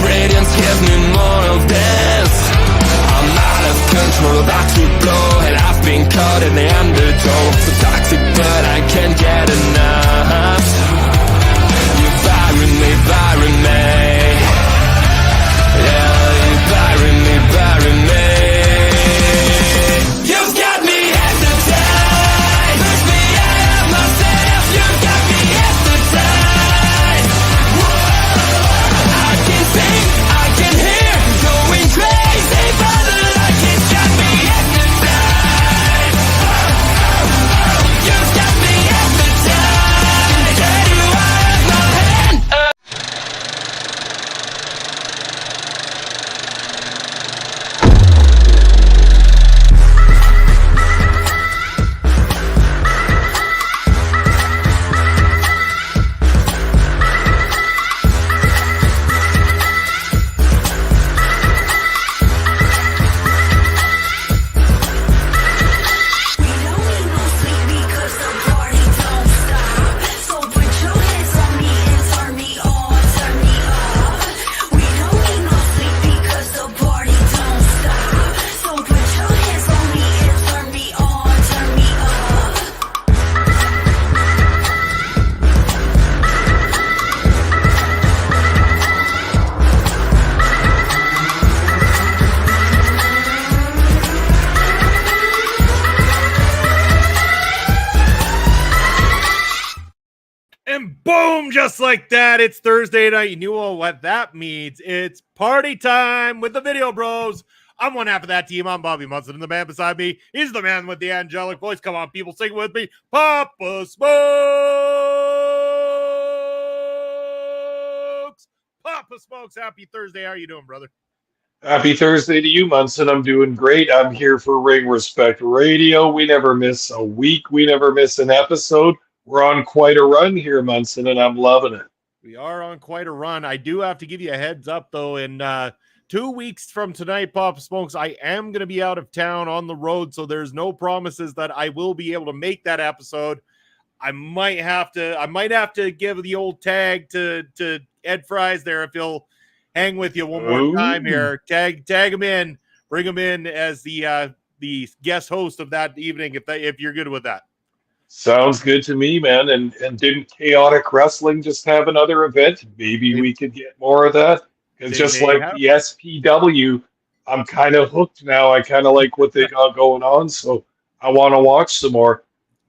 Radiance gives me more of this. I'm out of control, about to blow, and I've been caught in the undertow. So toxic, but I can't get enough. You're firing me, yeah, you're firing me. You've got me hypnotized, push me out of myself. You've got me hypnotized. Whoa, I can see, I can hear, going crazy for the light. It's got me hypnotized. You've got me hypnotized. Get you out of my hand. And boom, just like that, it's Thursday night. You knew what that means. It's party time with the Video Bros. I'm one half of that team. I'm Bobby Munson, and the man beside me, he's the man with the angelic voice. Come on, people, sing with me. Papa Smokes! Papa Smokes, happy Thursday. How are you doing, brother? Happy Thursday to you, Munson. I'm doing great. I'm here for Ring Respect Radio. We never miss a week. We never miss an episode. We're on quite a run here, Munson, and I'm loving it. We are on quite a run. I do have to give you a heads up, though. In 2 weeks from tonight, Papa Smokes, I am going to be out of town on the road, so there's no promises that I will be able to make that episode. I might have to give the old tag to Ed Fries there if he'll hang with you one more time here. Tag him in, bring him in as the guest host of that evening if you're good with that. Sounds good to me, man. And didn't Chaotic Wrestling just have another event? Maybe we could get more of that. Because just like the SPW, I'm kind of hooked now. I kind of like what they got going on, so I want to watch some more.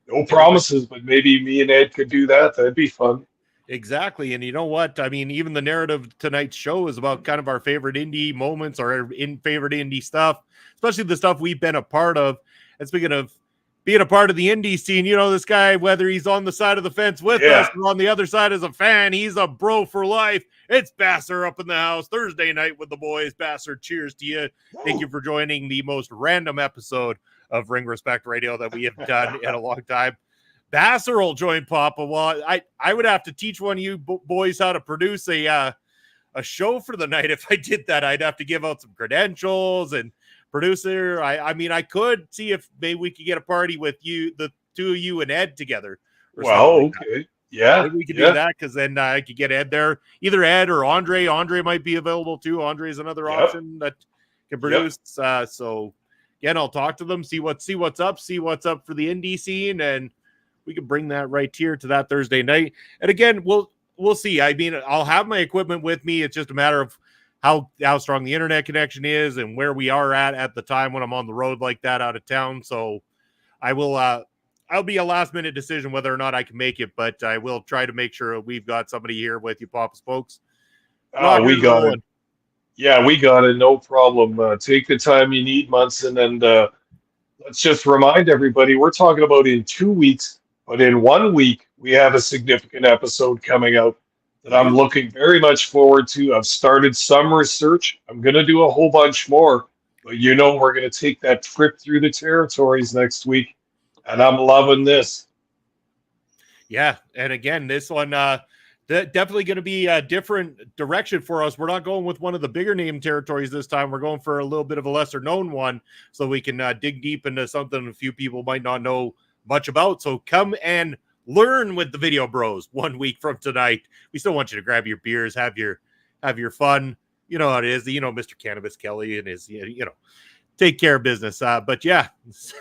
No promises, but maybe me and Ed could do that. That'd be fun. Exactly. And you know what? I mean, even the narrative of tonight's show is about kind of our favorite indie moments or favorite indie stuff, especially the stuff we've been a part of. And speaking of being a part of the indie scene, you know, this guy, whether he's on the side of the fence with us or on the other side as a fan, he's a bro for life. It's Basser up in the house Thursday night with the boys. Basser, cheers to you. Thank you for joining the most random episode of Ring Respect Radio that we have done in a long time. Basser will join Papa. Well, I would have to teach one of you boys how to produce a show for the night. If I did that, I'd have to give out some credentials and producer. I mean, I could see if maybe we could get a party with you, the two of you and Ed together. Well, okay. Yeah. Maybe we could do that because then I could get Ed there. Either Ed or Andre. Andre might be available too. Andre is another option that can produce. So again, I'll talk to them, see what's up for the indie scene, and we can bring that right here to that Thursday night. And again, we'll see. I mean, I'll have my equipment with me. It's just a matter of how strong the internet connection is and where we are at the time when I'm on the road like that out of town. So I'll be a last minute decision whether or not I can make it, but I will try to make sure we've got somebody here with you, Papa Spokes. We got it. Yeah, we got it. No problem. Take the time you need, Munson. And let's just remind everybody, we're talking about in 2 weeks, but in 1 week, we have a significant episode coming out that I'm looking very much forward to. I've started some research. I'm going to do a whole bunch more, but you know we're going to take that trip through the territories next week, and I'm loving this. Yeah, and again, this one definitely going to be a different direction for us. We're not going with one of the bigger name territories this time. We're going for a little bit of a lesser known one so we can dig deep into something a few people might not know much about. So come and learn with the Video Bros 1 week from tonight. We still want you to grab your beers, have your fun, you know how it is. You know, Mr. Cannabis Kelly and his, take care of business. But yeah,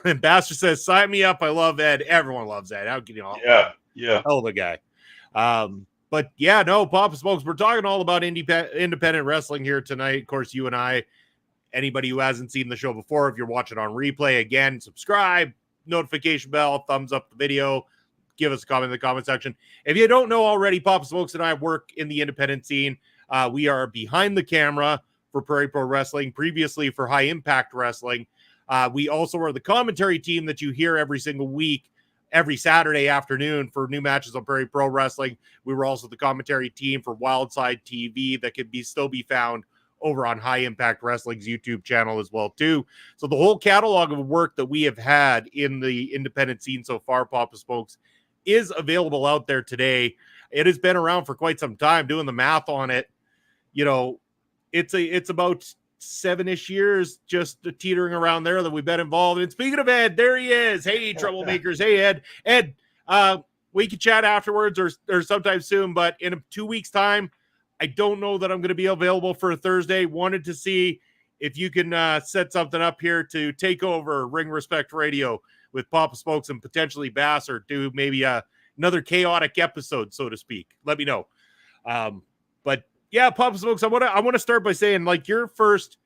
Ambassador says, sign me up. I love Ed. Everyone loves Ed. How can you not? Yeah. Hell of a guy. But yeah, no, Papa Smokes. We're talking all about independent wrestling here tonight. Of course, you and I, anybody who hasn't seen the show before, if you're watching on replay, again, subscribe, notification bell, thumbs up the video, give us a comment in the comment section. If you don't know already, Papa Smokes and I work in the independent scene. We are behind the camera for Prairie Pro Wrestling, previously for High Impact Wrestling. We also are the commentary team that you hear every single week, every Saturday afternoon for new matches on Prairie Pro Wrestling. We were also the commentary team for Wildside TV that could still be found over on High Impact Wrestling's YouTube channel as well too. So the whole catalog of work that we have had in the independent scene so far, Papa Smokes, is available out there today. It has been around for quite some time. Doing the math on it, it's about 7-ish years just teetering around there that we've been involved. And speaking of Ed, there he is. Hey, troublemakers. Hey, Ed. Ed, we can chat afterwards or sometime soon, but in 2 weeks' time, I don't know that I'm going to be available for a Thursday. Wanted to see if you can set something up here to take over Ring Respect Radio with Papa Smokes and potentially Bass, or do maybe another chaotic episode, so to speak. Let me know. But yeah, Papa Smokes, I want to start by saying, like, your first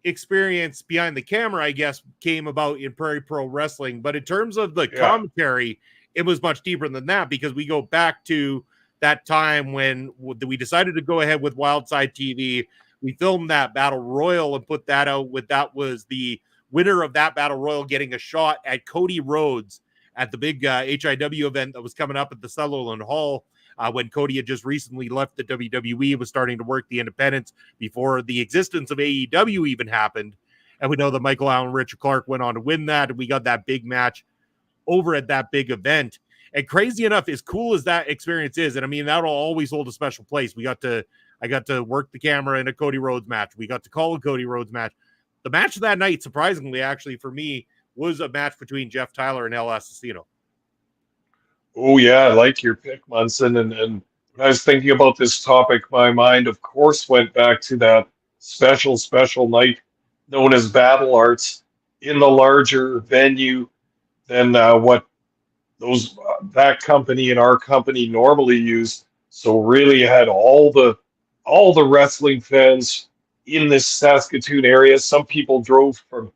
experience behind the camera, I guess, came about in Prairie Pro Wrestling. But in terms of the commentary, it was much deeper than that, because we go back to that time when we decided to go ahead with Wildside TV. We filmed that Battle Royal and put that out that was the winner of that Battle Royal getting a shot at Cody Rhodes at the big HIW event that was coming up at the Sutherland Hall when Cody had just recently left the WWE, was starting to work the independents before the existence of AEW even happened. And we know that Michael Allen Richard Clark went on to win that, and we got that big match over at that big event. And crazy enough, as cool as that experience is, and I mean, that'll always hold a special place. I got to work the camera in a Cody Rhodes match. We got to call a Cody Rhodes match. The match of that night, surprisingly, actually, for me, was a match between Jeff Tyler and El Assassino. Oh, yeah, I like your pick, Munson. And when I was thinking about this topic, my mind, of course, went back to that special night known as Battle Arts in the larger venue than what that company and our company normally use. So really had all the wrestling fans in this Saskatoon area. Some people drove from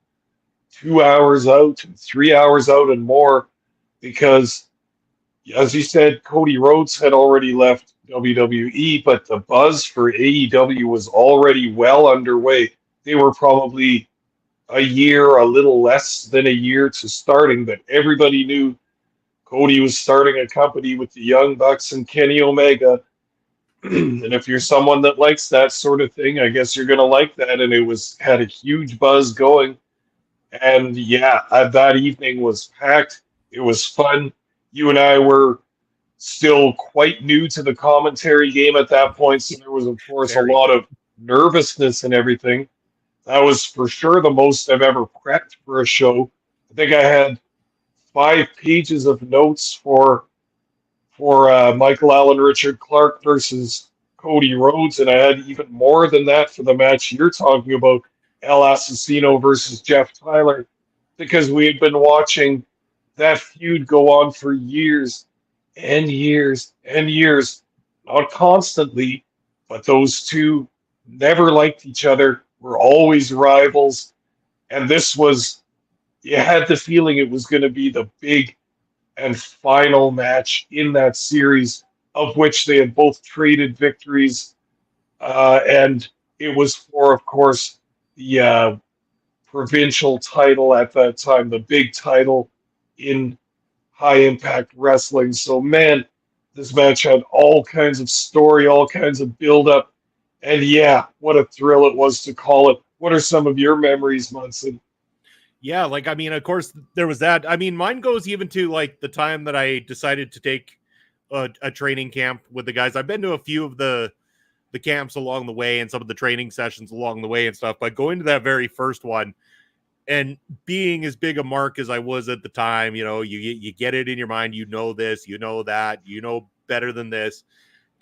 2 hours out, 3 hours out, and more, because, as you said, Cody Rhodes had already left WWE, but the buzz for AEW was already well underway. They were probably a little less than a year to starting, but everybody knew Cody was starting a company with the Young Bucks and Kenny Omega. And if you're someone that likes that sort of thing, I guess you're going to like that. And it had a huge buzz going. And yeah, that evening was packed. It was fun. You and I were still quite new to the commentary game at that point. So there was, of course, a lot of nervousness and everything. That was for sure the most I've ever prepped for a show. I think I had 5 pages of notes for Michael Allen Richard Clark versus Cody Rhodes, and I had even more than that for the match you're talking about, El Assassino versus Jeff Tyler, because we had been watching that feud go on for years and years and years, not constantly, but those two never liked each other, were always rivals, and you had the feeling it was going to be the big and final match in that series, of which they had both traded victories. And it was for, of course, the provincial title at that time, the big title in High Impact Wrestling. So, man, this match had all kinds of story, all kinds of build-up. And yeah, what a thrill it was to call it. What are some of your memories, Munson? Yeah, like, I mean, of course, there was that. I mean, mine goes even to, like, the time that I decided to take a training camp with the guys. I've been to a few of the camps along the way and some of the training sessions along the way and stuff, but going to that very first one and being as big a mark as I was at the time, you get it in your mind, this, that, better than this.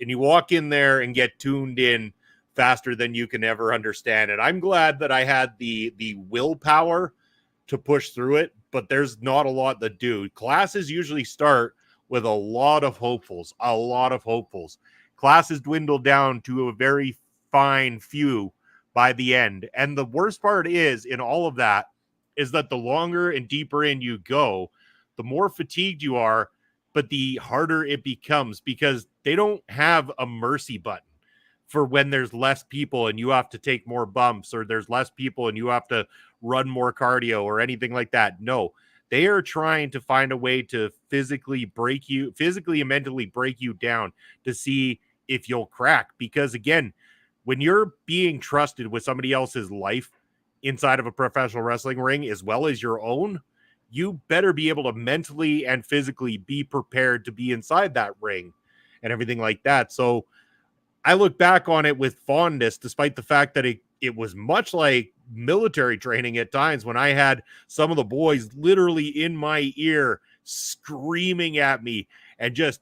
And you walk in there and get tuned in faster than you can ever understand. And I'm glad that I had the willpower to push through it, but there's not a lot that do. Classes usually start with a lot of hopefuls. Classes dwindle down to a very fine few by the end. And the worst part is in all of that is that the longer and deeper in you go, the more fatigued you are, but the harder it becomes because they don't have a mercy button for when there's less people and you have to take more bumps, or there's less people and you have to run more cardio or anything like that. No, they are trying to find a way to physically and mentally break you down to see if you'll crack. Because again, when you're being trusted with somebody else's life inside of a professional wrestling ring as well as your own, you better be able to mentally and physically be prepared to be inside that ring and everything like that. So I look back on it with fondness, despite the fact that it was much like military training at times when I had some of the boys literally in my ear screaming at me, and just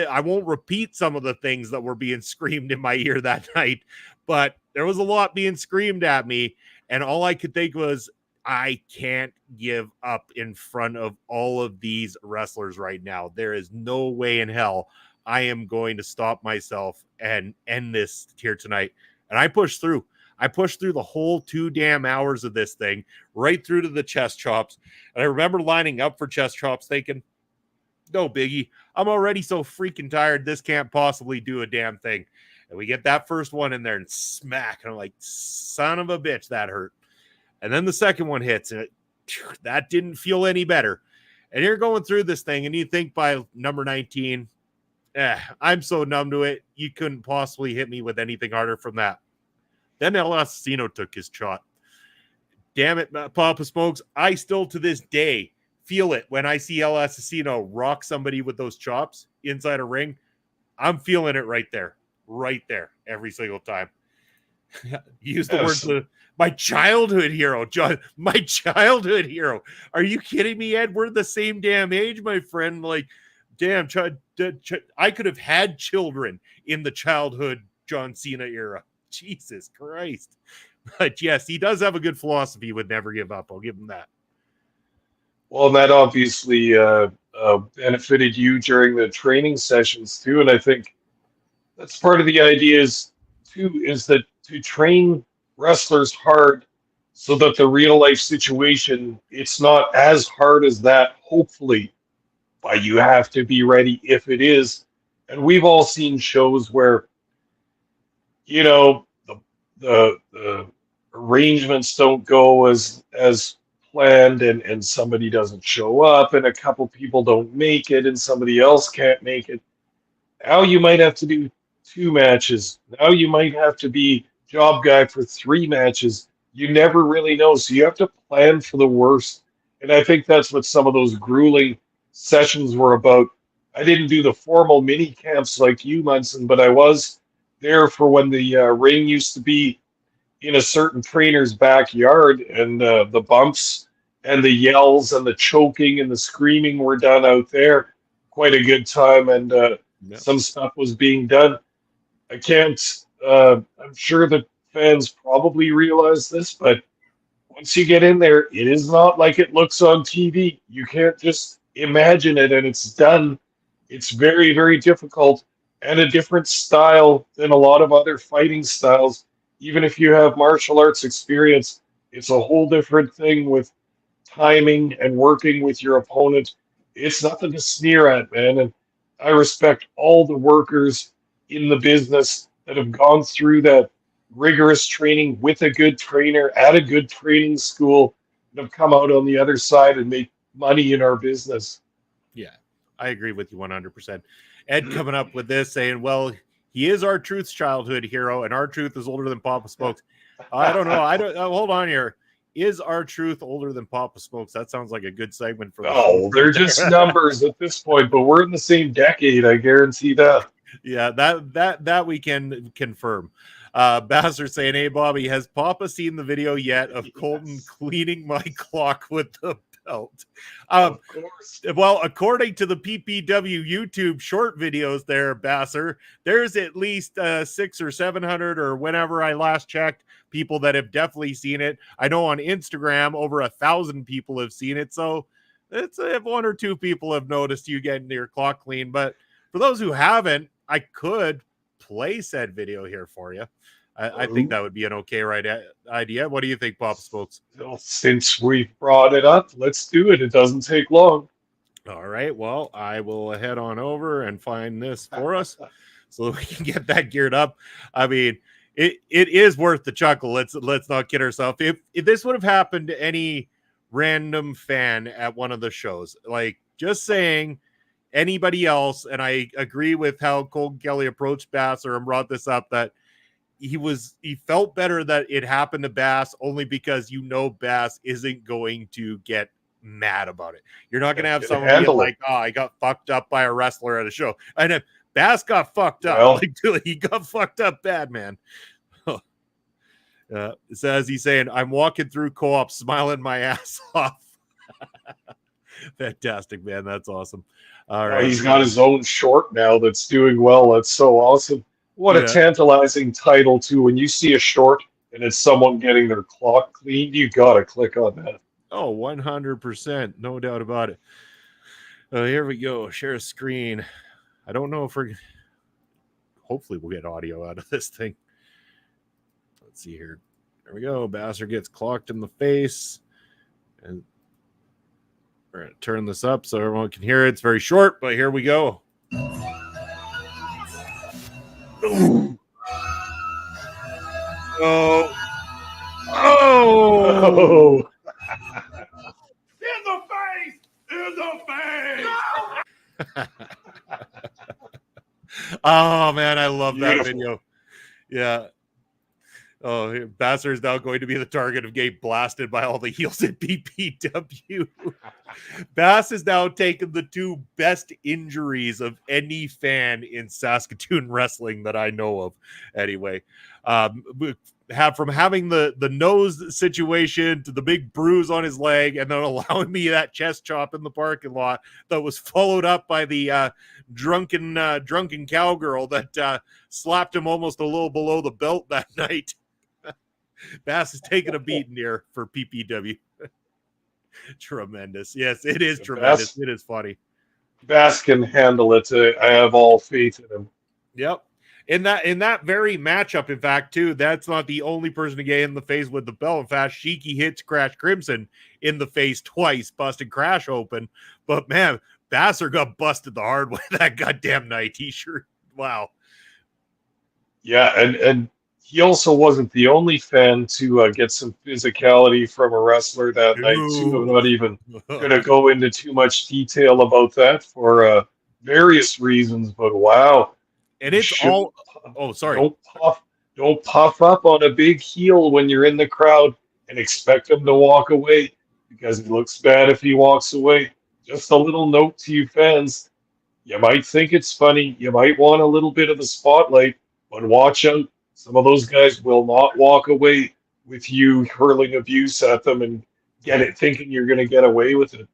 I won't repeat some of the things that were being screamed in my ear that night, but there was a lot being screamed at me. And all I could think was, I can't give up in front of all of these wrestlers right now. There is no way in hell I am going to stop myself and end this here tonight. And I pushed through. I pushed through the whole 2 damn hours of this thing, right through to the chest chops. And I remember lining up for chest chops thinking, no biggie, I'm already so freaking tired. This can't possibly do a damn thing. And we get that first one in there and smack. And I'm like, son of a bitch, that hurt. And then the second one hits, and that didn't feel any better. And you're going through this thing, and you think by number 19, I'm so numb to it, you couldn't possibly hit me with anything harder from that. Then El Assassino took his shot. Damn it, Papa Smokes. I still to this day feel it when I see El Assassino rock somebody with those chops inside a ring. I'm feeling it right there, every single time. Use the word, my childhood hero, John, my childhood hero. Are you kidding me, Ed? We're the same damn age, my friend. Like, damn, I could have had children in the childhood John Cena era. Jesus Christ. But yes, he does have a good philosophy with never give up. I'll give him that. Well, that obviously benefited you during the training sessions too, and I think that's part of the idea is that to train wrestlers hard so that the real life situation, it's not as hard as that, hopefully, but you have to be ready if it is. And we've all seen shows where, you know, the arrangements don't go as planned, and somebody doesn't show up, and a couple people don't make it, and somebody else can't make it. Now you might have to do 2 matches. Now you might have to be job guy for 3 matches. You never really know, so you have to plan for the worst. And I think that's what some of those grueling sessions were about. I didn't do the formal mini camps like you, Munson, but I was there for when the ring used to be in a certain trainer's backyard, and the bumps and the yells and the choking and the screaming were done out there. Quite a good time, and some stuff was being done. I can't, I'm sure that fans probably realize this, but once you get in there, it is not like it looks on TV. You can't just imagine it and it's done. It's very, very difficult, and a different style than a lot of other fighting styles. Even if you have martial arts experience, it's a whole different thing with timing and working with your opponent. It's nothing to sneer at, man. And I respect all the workers in the business that have gone through that rigorous training with a good trainer at a good training school and have come out on the other side and make money in our business. Yeah, I agree with you 100%. Ed coming up with this saying, well, he is R-Truth's childhood hero, and R-Truth is older than Papa Smokes. I don't know. Hold on here. Is R-Truth older than Papa Smokes? That sounds like a good segment for the show. They're just numbers at this point, but we're in the same decade. I guarantee that. Yeah, that we can confirm. Bastard saying, hey, Bobby, has Papa seen the video yet of Colton cleaning my clock with the belt. Of course. Well, according to the PPW YouTube short videos there, Basser, there's at least 600 or 700 or whenever I last checked, people that have definitely seen it. I know on Instagram over 1,000 people have seen it. So it's if one or two people have noticed you getting your clock clean. But for those who haven't, I could play said video here for you. I think that would be an okay idea. What do you think, Pop Smokes? Well, since we brought it up, let's do it. It doesn't take long. All right. Well, I will head on over and find this for us so we can get that geared up. I mean, it is worth the chuckle. Let's not kid ourselves. If this would have happened to any random fan at one of the shows, like just saying anybody else, and I agree with how Colton Kelly approached Basser and brought this up, that he felt better that it happened to Bass only because Bass isn't going to get mad about it. You're not going to have someone be like, "Oh, I got fucked up by a wrestler at a show." And if Bass got fucked up, well, he got fucked up bad, man. Says he's saying, "I'm walking through co-op smiling my ass off." Fantastic, man. That's awesome. All right. He's got his own short now that's doing well. That's so awesome. What a tantalizing title, too. When you see a short and it's someone getting their clock cleaned, you got to click on that. Oh, 100%. No doubt about it. Here we go. Share a screen. I don't know if we're... Hopefully we'll get audio out of this thing. Let's see here. There we go. Basser gets clocked in the face. And we're going to turn this up so everyone can hear it. It's very short, but here we go. Oh. Oh. Oh. In the face! In the face! Oh, man, I love that video. Yeah. Oh, Basser is now going to be the target of getting blasted by all the heels at PPW. Bass has now taken the two best injuries of any fan in Saskatoon wrestling that I know of. Anyway, from having the nose situation to the big bruise on his leg, and then allowing me that chest chop in the parking lot that was followed up by the drunken cowgirl that slapped him almost a little below the belt that night. Bass is taking a beating here for PPW. Tremendous. Yes, it is tremendous. It is funny. Bass can handle it. I have all faith in him. Yep. In that very matchup, in fact, too, that's not the only person to get in the face with the belt. In fact, Sheiky hits Crash Crimson in the face twice, busted Crash open. But man, Basser got busted the hard way that goddamn night. Wow. Yeah, and he also wasn't the only fan to get some physicality from a wrestler that night, too. I'm not even going to go into too much detail about that for various reasons, but wow. And it's all... Oh, sorry. Don't puff up on a big heel when you're in the crowd and expect him to walk away, because it looks bad if he walks away. Just a little note to you fans. You might think it's funny. You might want a little bit of the spotlight, but watch out. Some of those guys will not walk away with you hurling abuse at them and thinking you're going to get away with it.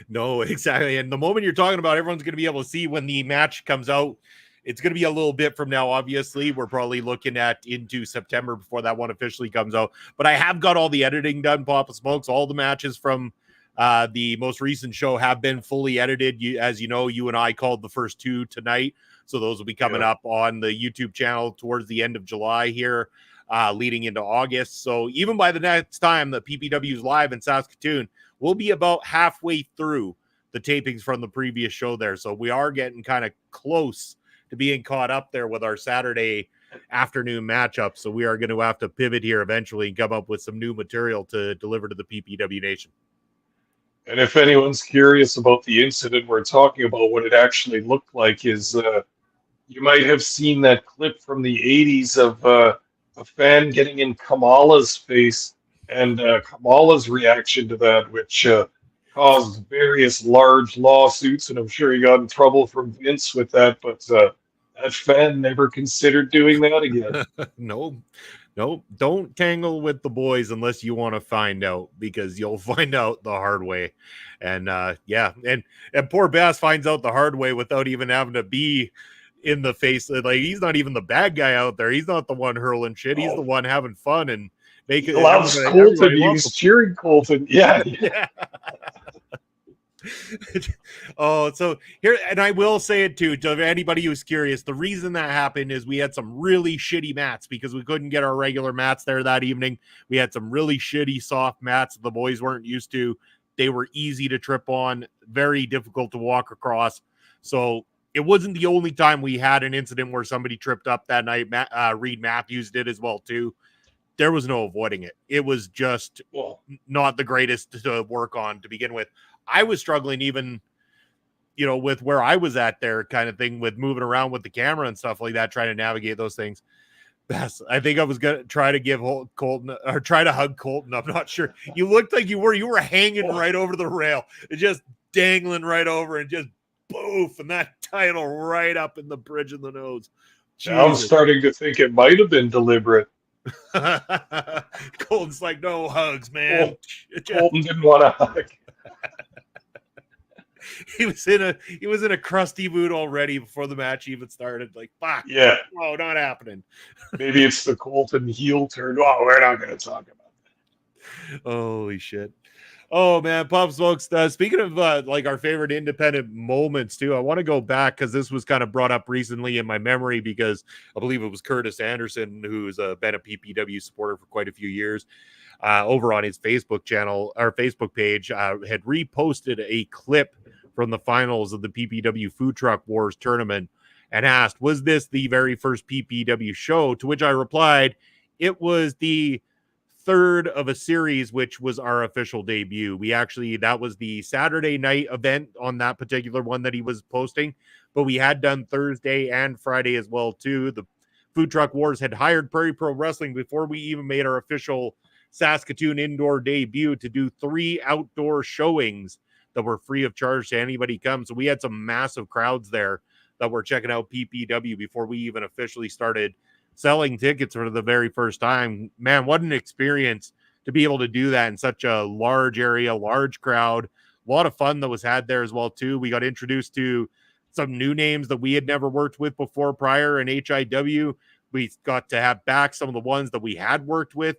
No, exactly. And the moment you're talking about, everyone's going to be able to see when the match comes out. It's going to be a little bit from now, obviously. We're probably looking at into September before that one officially comes out. But I have got all the editing done, Papa Smokes. All the matches from the most recent show have been fully edited. As you know, you and I called the first two tonight. So those will be coming up on the YouTube channel towards the end of July here, leading into August. So even by the next time the PPW is live in Saskatoon, we'll be about halfway through the tapings from the previous show there. So we are getting kind of close to being caught up there with our Saturday afternoon matchup. So we are going to have to pivot here eventually and come up with some new material to deliver to the PPW Nation. And if anyone's curious about the incident we're talking about, what it actually looked like is you might have seen that clip from the 80s of a fan getting in Kamala's face, and Kamala's reaction to that, which caused various large lawsuits, and I'm sure he got in trouble from Vince with that, but that fan never considered doing that again. No, no, don't tangle with the boys unless you want to find out, because you'll find out the hard way. And yeah, and poor Bass finds out the hard way without even having to be in the face. Like, he's not even the bad guy out there. He's not the one hurling shit. He's the one having fun and making He loves Colton. He was cheering Colton. Yeah. Yeah. Oh, so here, and I will say it too, to anybody who's curious, the reason that happened is we had some really shitty mats because we couldn't get our regular mats there that evening. We had some really shitty soft mats the boys weren't used to. They were easy to trip on, very difficult to walk across. So it wasn't the only time we had an incident where somebody tripped up that night. Reed Matthews did as well too. There was no avoiding it. It was just not the greatest to work on to begin with. I was struggling even, with where I was at there kind of thing, with moving around with the camera and stuff like that, trying to navigate those things. I think I was going to try to give Colton, or try to hug Colton. I'm not sure. You looked like you were hanging right over the rail, just dangling right over, and just boof, and that title right up in the bridge of the nose. Now I'm starting to think it might have been deliberate. Colton's like, no hugs, man. Colton didn't want to hug. He was in a crusty mood already before the match even started. Like, fuck. Yeah. Oh, not happening. Maybe it's the Colton heel turn. Oh, we're not going to talk about that. Holy shit. Oh, man. Pop Smokes. Speaking of like our favorite independent moments too, I want to go back because this was kind of brought up recently in my memory, because I believe it was Curtis Anderson, who's been a PPW supporter for quite a few years. Over on his Facebook channel, our Facebook page, had reposted a clip from the finals of the PPW Food Truck Wars tournament and asked, was this the very first PPW show? To which I replied, it was the third of a series, which was our official debut. That was the Saturday night event on that particular one that he was posting, but we had done Thursday and Friday as well too. The Food Truck Wars had hired Prairie Pro Wrestling before we even made our official Saskatoon indoor debut to do 3 outdoor showings that were free of charge to anybody come. So we had some massive crowds there that were checking out PPW before we even officially started selling tickets for the very first time. Man, what an experience to be able to do that in such a large area, large crowd. A lot of fun that was had there as well too. We got introduced to some new names that we had never worked with before prior in HIW. We got to have back some of the ones that we had worked with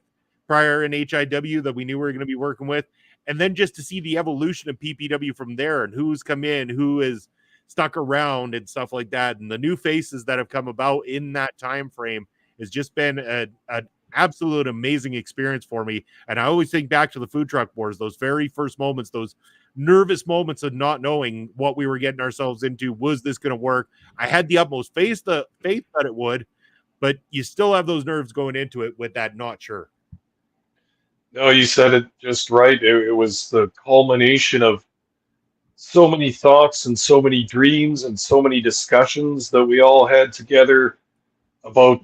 prior in HIW that we knew we were going to be working with. And then just to see the evolution of PPW from there, and who's come in, who is stuck around and stuff like that, and the new faces that have come about in that time frame has just been an absolute amazing experience for me. And I always think back to the Food Truck Wars, those very first moments, those nervous moments of not knowing what we were getting ourselves into. Was this going to work? I had the utmost faith that it would, but you still have those nerves going into it with that not sure. No, you said it just right. It was the culmination of so many thoughts and so many dreams and so many discussions that we all had together about,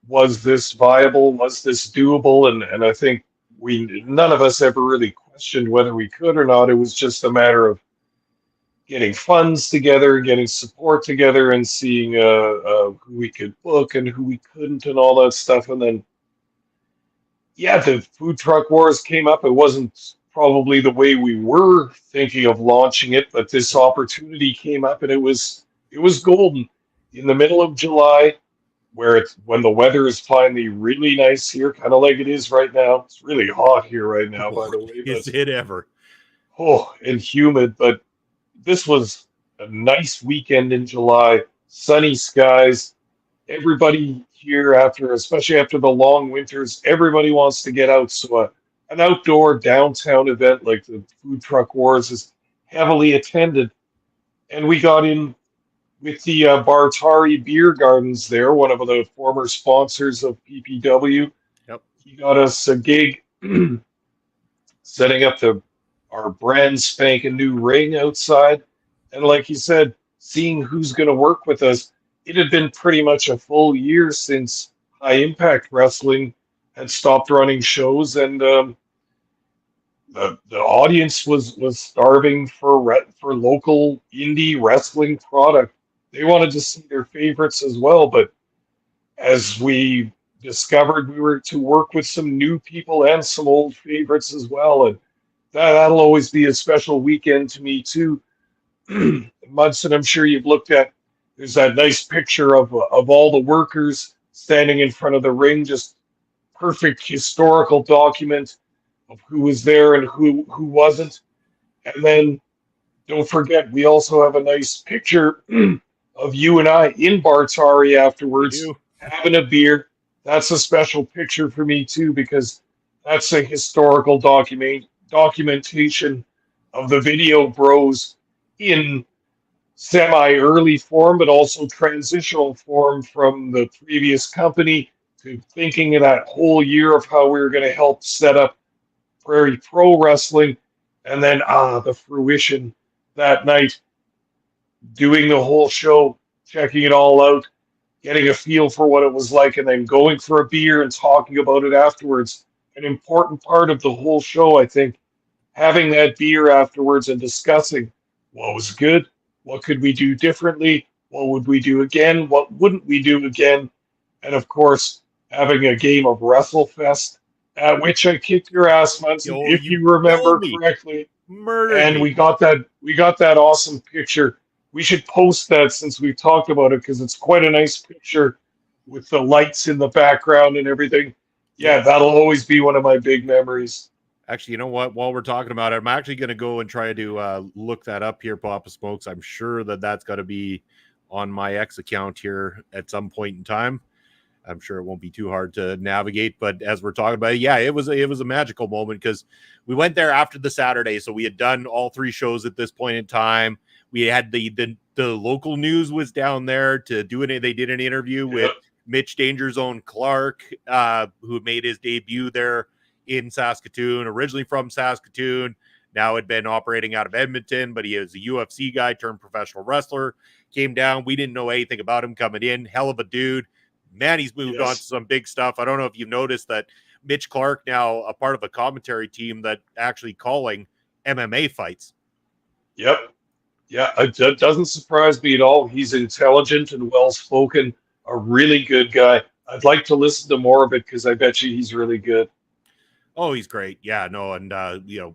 was this viable? Was this doable? And I think none of us ever really questioned whether we could or not. It was just a matter of getting funds together, getting support together, and seeing who we could book and who we couldn't and all that stuff. And then, yeah, the Food Truck Wars came up. It wasn't probably the way we were thinking of launching it, but this opportunity came up, and it was golden. In the middle of July, when the weather is finally really nice here, kind of like it is right now. It's really hot here right now, by the way. Is it ever? Oh, and humid, but this was a nice weekend in July, sunny skies. Everybody here, especially after the long winters, everybody wants to get out. So an outdoor downtown event like the Food Truck Wars is heavily attended. And we got in with the Bartari Beer Gardens there, one of the former sponsors of PPW. Yep. He got us a gig setting up our brand spanking new ring outside. And like you said, seeing who's going to work with us. It had been pretty much a full year since High Impact Wrestling had stopped running shows, and the audience was starving for local indie wrestling product. they wanted to see their favorites as well. But as we discovered, we were to work with some new people and some old favorites as well. And that'll always be a special weekend to me too. Munson, I'm sure you've looked at. There's that nice picture of all the workers standing in front of the ring, just perfect historical document of who was there and who wasn't. And then don't forget, we also have a nice picture of you and I in Bartari afterwards, having a beer. That's a special picture for me too, because that's a historical documentation of the Video Bros in semi-early form, but also transitional form from the previous company to thinking of that whole year of how we were going to help set up Prairie Pro Wrestling, and then the fruition that night, doing the whole show, checking it all out, getting a feel for what it was like, and then going for a beer and talking about it afterwards. An important part of the whole show, I think, having that beer afterwards and discussing what was good, what could we do differently, what would we do again, what wouldn't we do again, and of course, having a game of WrestleFest, at which I kicked your ass, Munson, if you remember correctly. Murdered and me. we got that awesome picture. We should post that since we've talked about it, because it's quite a nice picture with the lights in the background and everything. Yeah, that'll always be one of my big memories. Actually, you know what? While we're talking about it, I'm actually going to go and try to look that up here, Papa Smokes. I'm sure that's got to be on my X account here at some point in time. I'm sure it won't be too hard to navigate, but as we're talking about it, yeah, it was a magical moment because we went there after the Saturday. So we had done all 3 shows at this point in time. We had the local news was down there to do it. They did an interview with Mitch Danger Zone Clark, who made his debut there in Saskatoon, originally from Saskatoon. Now had been operating out of Edmonton, but he is a UFC guy turned professional wrestler. Came down. We didn't know anything about him coming in. Hell of a dude. Man, he's moved on to some big stuff. I don't know if you've noticed that Mitch Clark now a part of a commentary team that actually calling MMA fights. Yep. Yeah, it doesn't surprise me at all. He's intelligent and well-spoken, a really good guy. I'd like to listen to more of it because I bet you he's really good. Oh, he's great. Yeah, no, and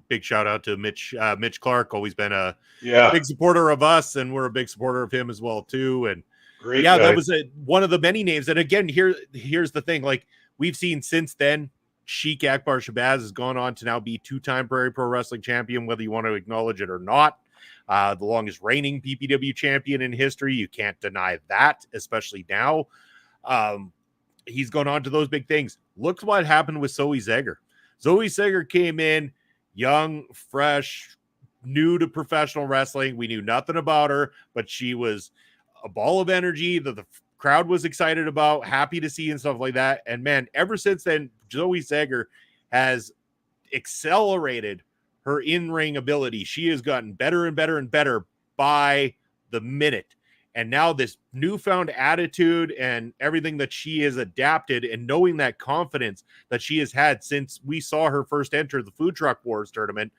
big shout out to Mitch Clark, always been a big supporter of us, and we're a big supporter of him as well too. And great guy. That was one of the many names. And again, here's the thing, like we've seen since then, Sheik Akbar Shabazz has gone on to now be 2-time Prairie Pro Wrestling champion, whether you want to acknowledge it or not. The longest reigning PPW champion in history. You can't deny that, especially now. He's gone on to those big things. Look what happened with Zoe Zeger. Zoe Zeger came in young, fresh, new to professional wrestling. We knew nothing about her, but she was a ball of energy that the crowd was excited about, happy to see and stuff like that. And man, ever since then, Zoe Zeger has accelerated her in-ring ability. She has gotten better and better and better by the minute. And now this newfound attitude and everything that she has adapted, and knowing that confidence that she has had since we saw her first enter the Food Truck Wars tournament.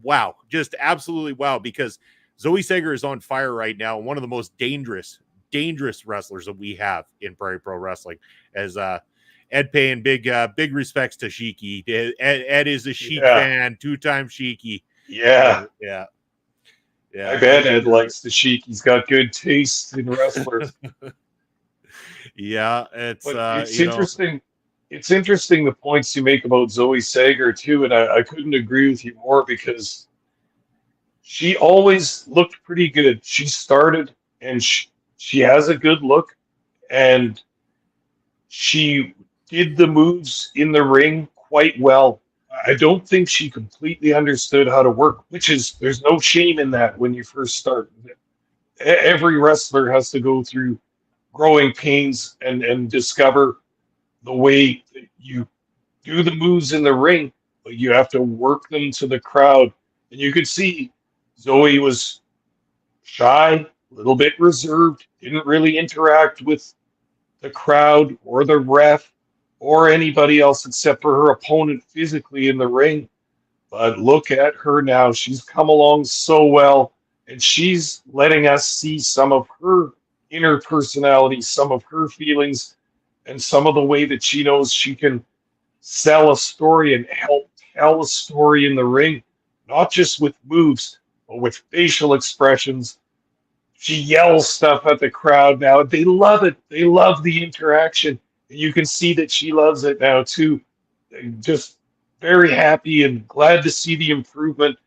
Wow. Just absolutely wow. Because Zoe Zeger is on fire right now. One of the most dangerous wrestlers that we have in Prairie Pro Wrestling. As Ed paying big respects to Sheiky. Ed is a Sheik fan, 2-time Sheiky. Yeah. Yeah. I bet Ed likes the Sheik. He's got good taste in wrestlers. Yeah, it's interesting. It's interesting the points you make about Zoe Zeger too, and I couldn't agree with you more because she always looked pretty good. She started and she has a good look, and she did the moves in the ring quite well. I don't think she completely understood how to work, there's no shame in that when you first start. Every wrestler has to go through growing pains and discover the way that you do the moves in the ring, but you have to work them to the crowd. And you could see Zoe was shy, a little bit reserved, didn't really interact with the crowd or the ref or anybody else except for her opponent physically in the ring. But look at her now. She's come along so well, and she's letting us see some of her inner personality, some of her feelings, and some of the way that she knows she can sell a story and help tell a story in the ring, not just with moves, but with facial expressions. She yells stuff at the crowd now. They love it. They love the interaction. You can see that she loves it now too. Just very happy and glad to see the improvement.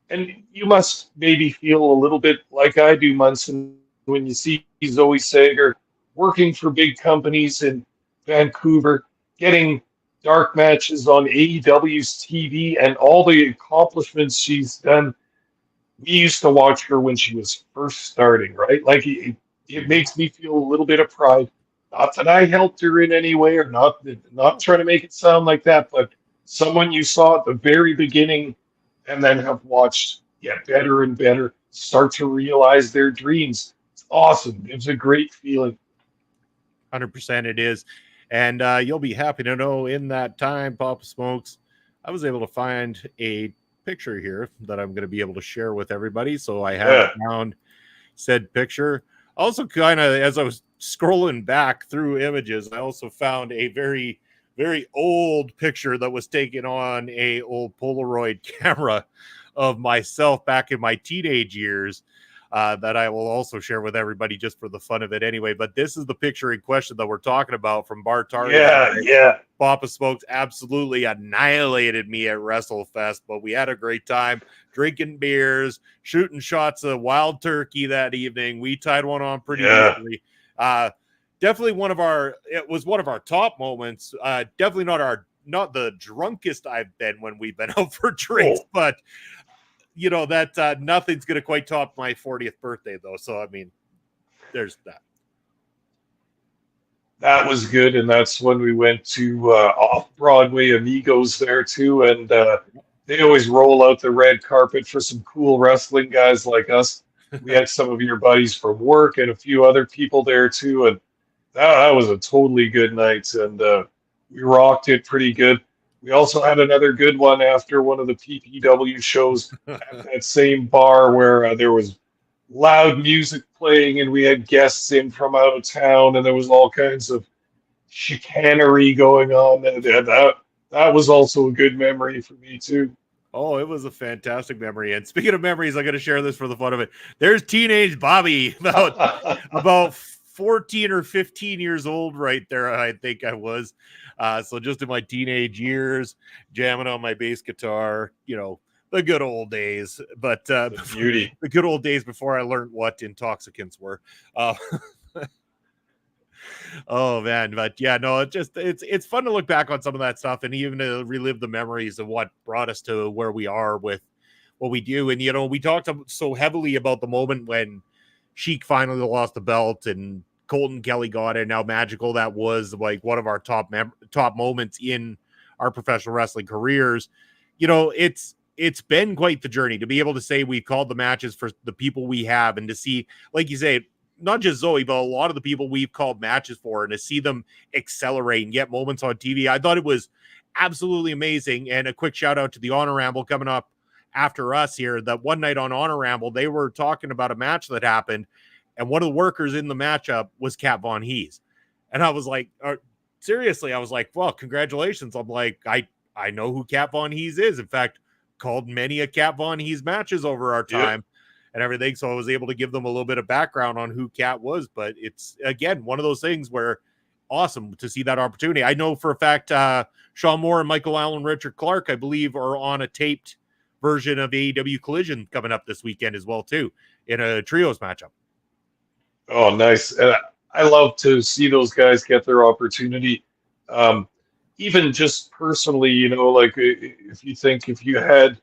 And you must maybe feel a little bit like I do, Munson, when you see Zoe Sager working for big companies in Vancouver, getting dark matches on AEW's TV, and all the accomplishments she's done. We used to watch her when she was first starting, right? Like it makes me feel a little bit of pride. Not that I helped her in any way, or not trying to make it sound like that, but someone you saw at the very beginning and then have watched get better and better, start to realize their dreams. It's awesome. It's a great feeling. 100% it is. And you'll be happy to know in that time, Papa Smokes, I was able to find a picture here that I'm going to be able to share with everybody. So I have found said picture. Also, kind of as I was scrolling back through images, I also found a very, very old picture that was taken on a old Polaroid camera of myself back in my teenage years. That I will also share with everybody just for the fun of it anyway. But this is the picture in question that we're talking about from Bartaria. Yeah. Papa Smokes absolutely annihilated me at WrestleFest, but we had a great time drinking beers, shooting shots of wild turkey that evening. We tied one on pretty easily. Definitely it was one of our top moments. Definitely not the drunkest I've been when we've been out for drinks, but you know, that nothing's going to quite top my 40th birthday, though. So, I mean, there's that. That was good. And that's when we went to Off-Broadway Amigos there, too. And they always roll out the red carpet for some cool wrestling guys like us. We had some of your buddies from work and a few other people there, too. And that was a totally good night. And we rocked it pretty good. We also had another good one after one of the PPW shows at that same bar where there was loud music playing and we had guests in from out of town and there was all kinds of chicanery going on. And that was also a good memory for me too. Oh, it was a fantastic memory. And speaking of memories, I'm going to share this for the fun of it. There's teenage Bobby, about 14 or 15 years old right there, I think I was. So just in my teenage years, jamming on my bass guitar, you know, the good old days. But beauty. The good old days before I learned what intoxicants were. Oh man, but yeah, no, it's fun to look back on some of that stuff and even to relive the memories of what brought us to where we are with what we do. And you know, we talked so heavily about the moment when Sheik finally lost the belt and Colton Kelly got it. Now magical. That was like one of our top moments in our professional wrestling careers. You know, it's been quite the journey to be able to say we called the matches for the people we have and to see, like you say, not just Zoe, but a lot of the people we've called matches for and to see them accelerate and get moments on TV. I thought it was absolutely amazing. And a quick shout out to the Honor Ramble coming up after us here. That one night on Honor Ramble, they were talking about a match that happened. And one of the workers in the matchup was Kat Von Hees. And I was like, seriously, I was like, well, congratulations. I'm like, I know who Kat Von Hees is. In fact, called many a Kat Von Hees matches over our time and everything. So I was able to give them a little bit of background on who Kat was. But it's, again, one of those things where awesome to see that opportunity. I know for a fact, Sean Moore and Michael Allen, Richard Clark, I believe, are on a taped version of AEW Collision coming up this weekend as well, too, in a trios matchup. Oh, nice. And I love to see those guys get their opportunity. Even just personally, you know, like if you had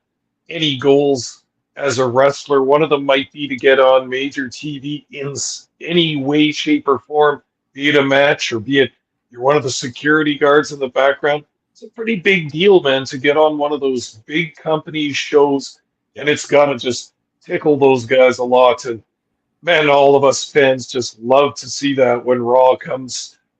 any goals as a wrestler, one of them might be to get on major TV in any way, shape, or form, be it a match or be it you're one of the security guards in the background. It's a pretty big deal, man, to get on one of those big company shows, and it's got to just tickle those guys a lot. And man, all of us fans just love to see that when Raw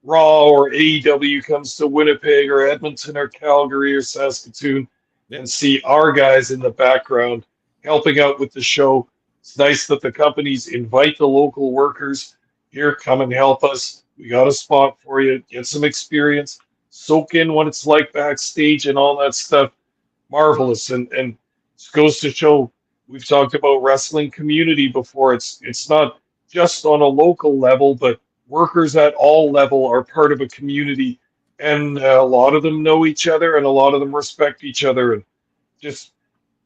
or AEW comes to Winnipeg or Edmonton or Calgary or Saskatoon and see our guys in the background helping out with the show. It's nice that the companies invite the local workers here, come and help us. We got a spot for you. Get some experience, soak in what it's like backstage and all that stuff. Marvelous. And it goes to show we've talked about wrestling community before. It's not just on a local level, but workers at all level are part of a community, and a lot of them know each other, and a lot of them respect each other, and just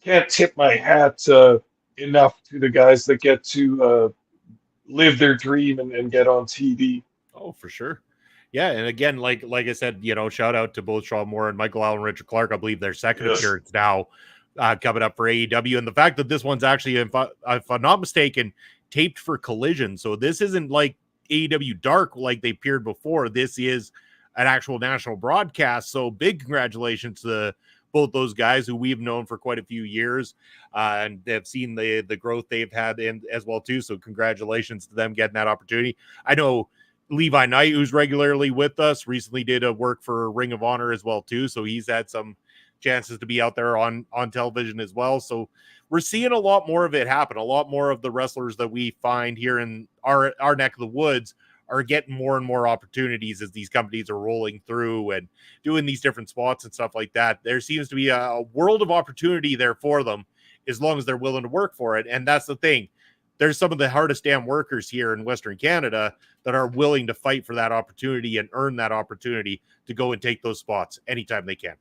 can't tip my hat enough to the guys that get to live their dream and get on TV. Oh, for sure. Yeah, and again, like I said, shout out to both Sean Moore and Michael Allen, Richard Clark. I believe their second Yes. appearance now coming up for AEW, and the fact that this one's actually, if I'm not mistaken, taped for Collision. So this isn't like AEW Dark like they appeared before. This is an actual national broadcast. So big congratulations to both those guys who we've known for quite a few years, and they've seen the growth they've had in as well too. So congratulations to them getting that opportunity. I know Levi Knight, who's regularly with us, recently did a work for Ring of Honor as well too. So he's had some chances to be out there on television as well. So we're seeing a lot more of it happen. A lot more of the wrestlers that we find here in our neck of the woods are getting more and more opportunities as these companies are rolling through and doing these different spots and stuff like that. There seems to be a world of opportunity there for them as long as they're willing to work for it. And that's the thing. There's some of the hardest damn workers here in Western Canada that are willing to fight for that opportunity and earn that opportunity to go and take those spots anytime they can.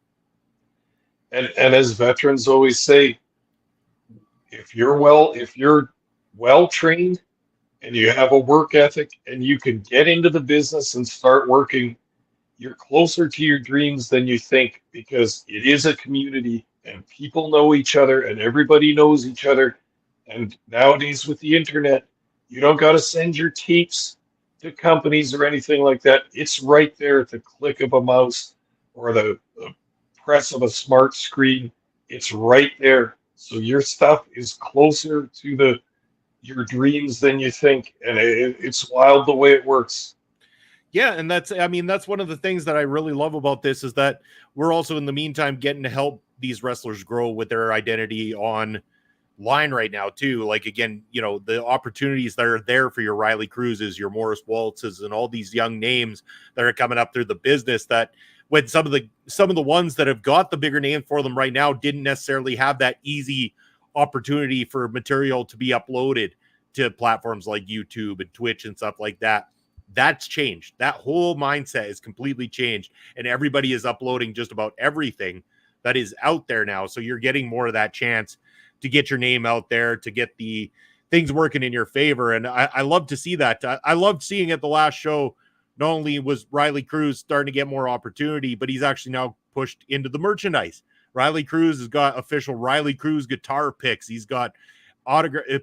And as veterans always say, if you're well trained and you have a work ethic and you can get into the business and start working, you're closer to your dreams than you think, because it is a community and people know each other and everybody knows each other. And nowadays with the internet, you don't got to send your tapes to companies or anything like that. It's right there at the click of a mouse or the press of a smart screen. It's right there. So your stuff is closer to your dreams than you think. And it's wild the way it works. Yeah, and that's one of the things that I really love about this is that we're also in the meantime getting to help these wrestlers grow with their identity on line right now too. Like, again, the opportunities that are there for your Riley Cruzes, your Morris Waltzes, and all these young names that are coming up through the business, that when some of the ones that have got the bigger name for them right now didn't necessarily have that easy opportunity for material to be uploaded to platforms like YouTube and Twitch and stuff like that. That's changed. That whole mindset is completely changed, and everybody is uploading just about everything that is out there now. So you're getting more of that chance to get your name out there, to get the things working in your favor. And I love to see that. I loved seeing at the last show, not only was Riley Cruz starting to get more opportunity, but he's actually now pushed into the merchandise. Riley Cruz has got official Riley Cruz guitar picks. He's got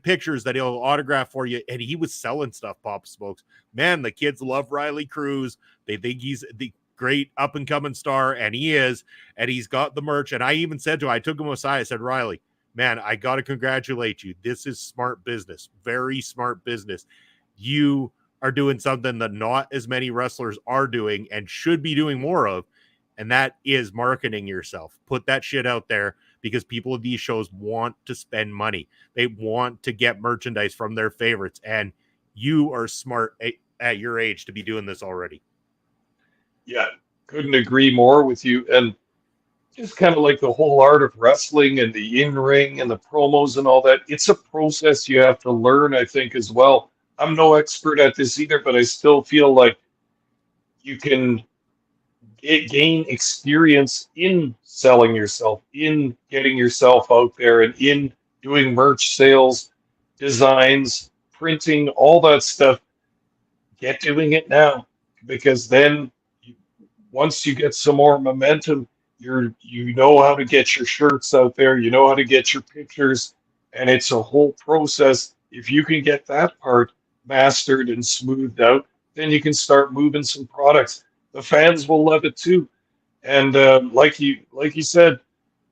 pictures that he'll autograph for you, and he was selling stuff, Pop Smokes. Man, the kids love Riley Cruz. They think he's the great up-and-coming star, and he is, and he's got the merch. And I even said to him, I took him aside, I said, Riley, man, I got to congratulate you. This is smart business, very smart business. You are doing something that not as many wrestlers are doing and should be doing more of, and that is marketing yourself. Put that shit out there, because people of these shows want to spend money. They want to get merchandise from their favorites, and you are smart at your age to be doing this already. Yeah, couldn't agree more with you. And just kind of like the whole art of wrestling and the in-ring and the promos and all that, it's a process you have to learn, I think, as well. I'm no expert at this either, but I still feel like you can gain experience in selling yourself, in getting yourself out there, and in doing merch sales, designs, printing, all that stuff. Get doing it now, because then once you get some more momentum, you know how to get your shirts out there, you know how to get your pictures, and it's a whole process. If you can get that part mastered and smoothed out, then you can start moving some products. The fans will love it too. And like you said,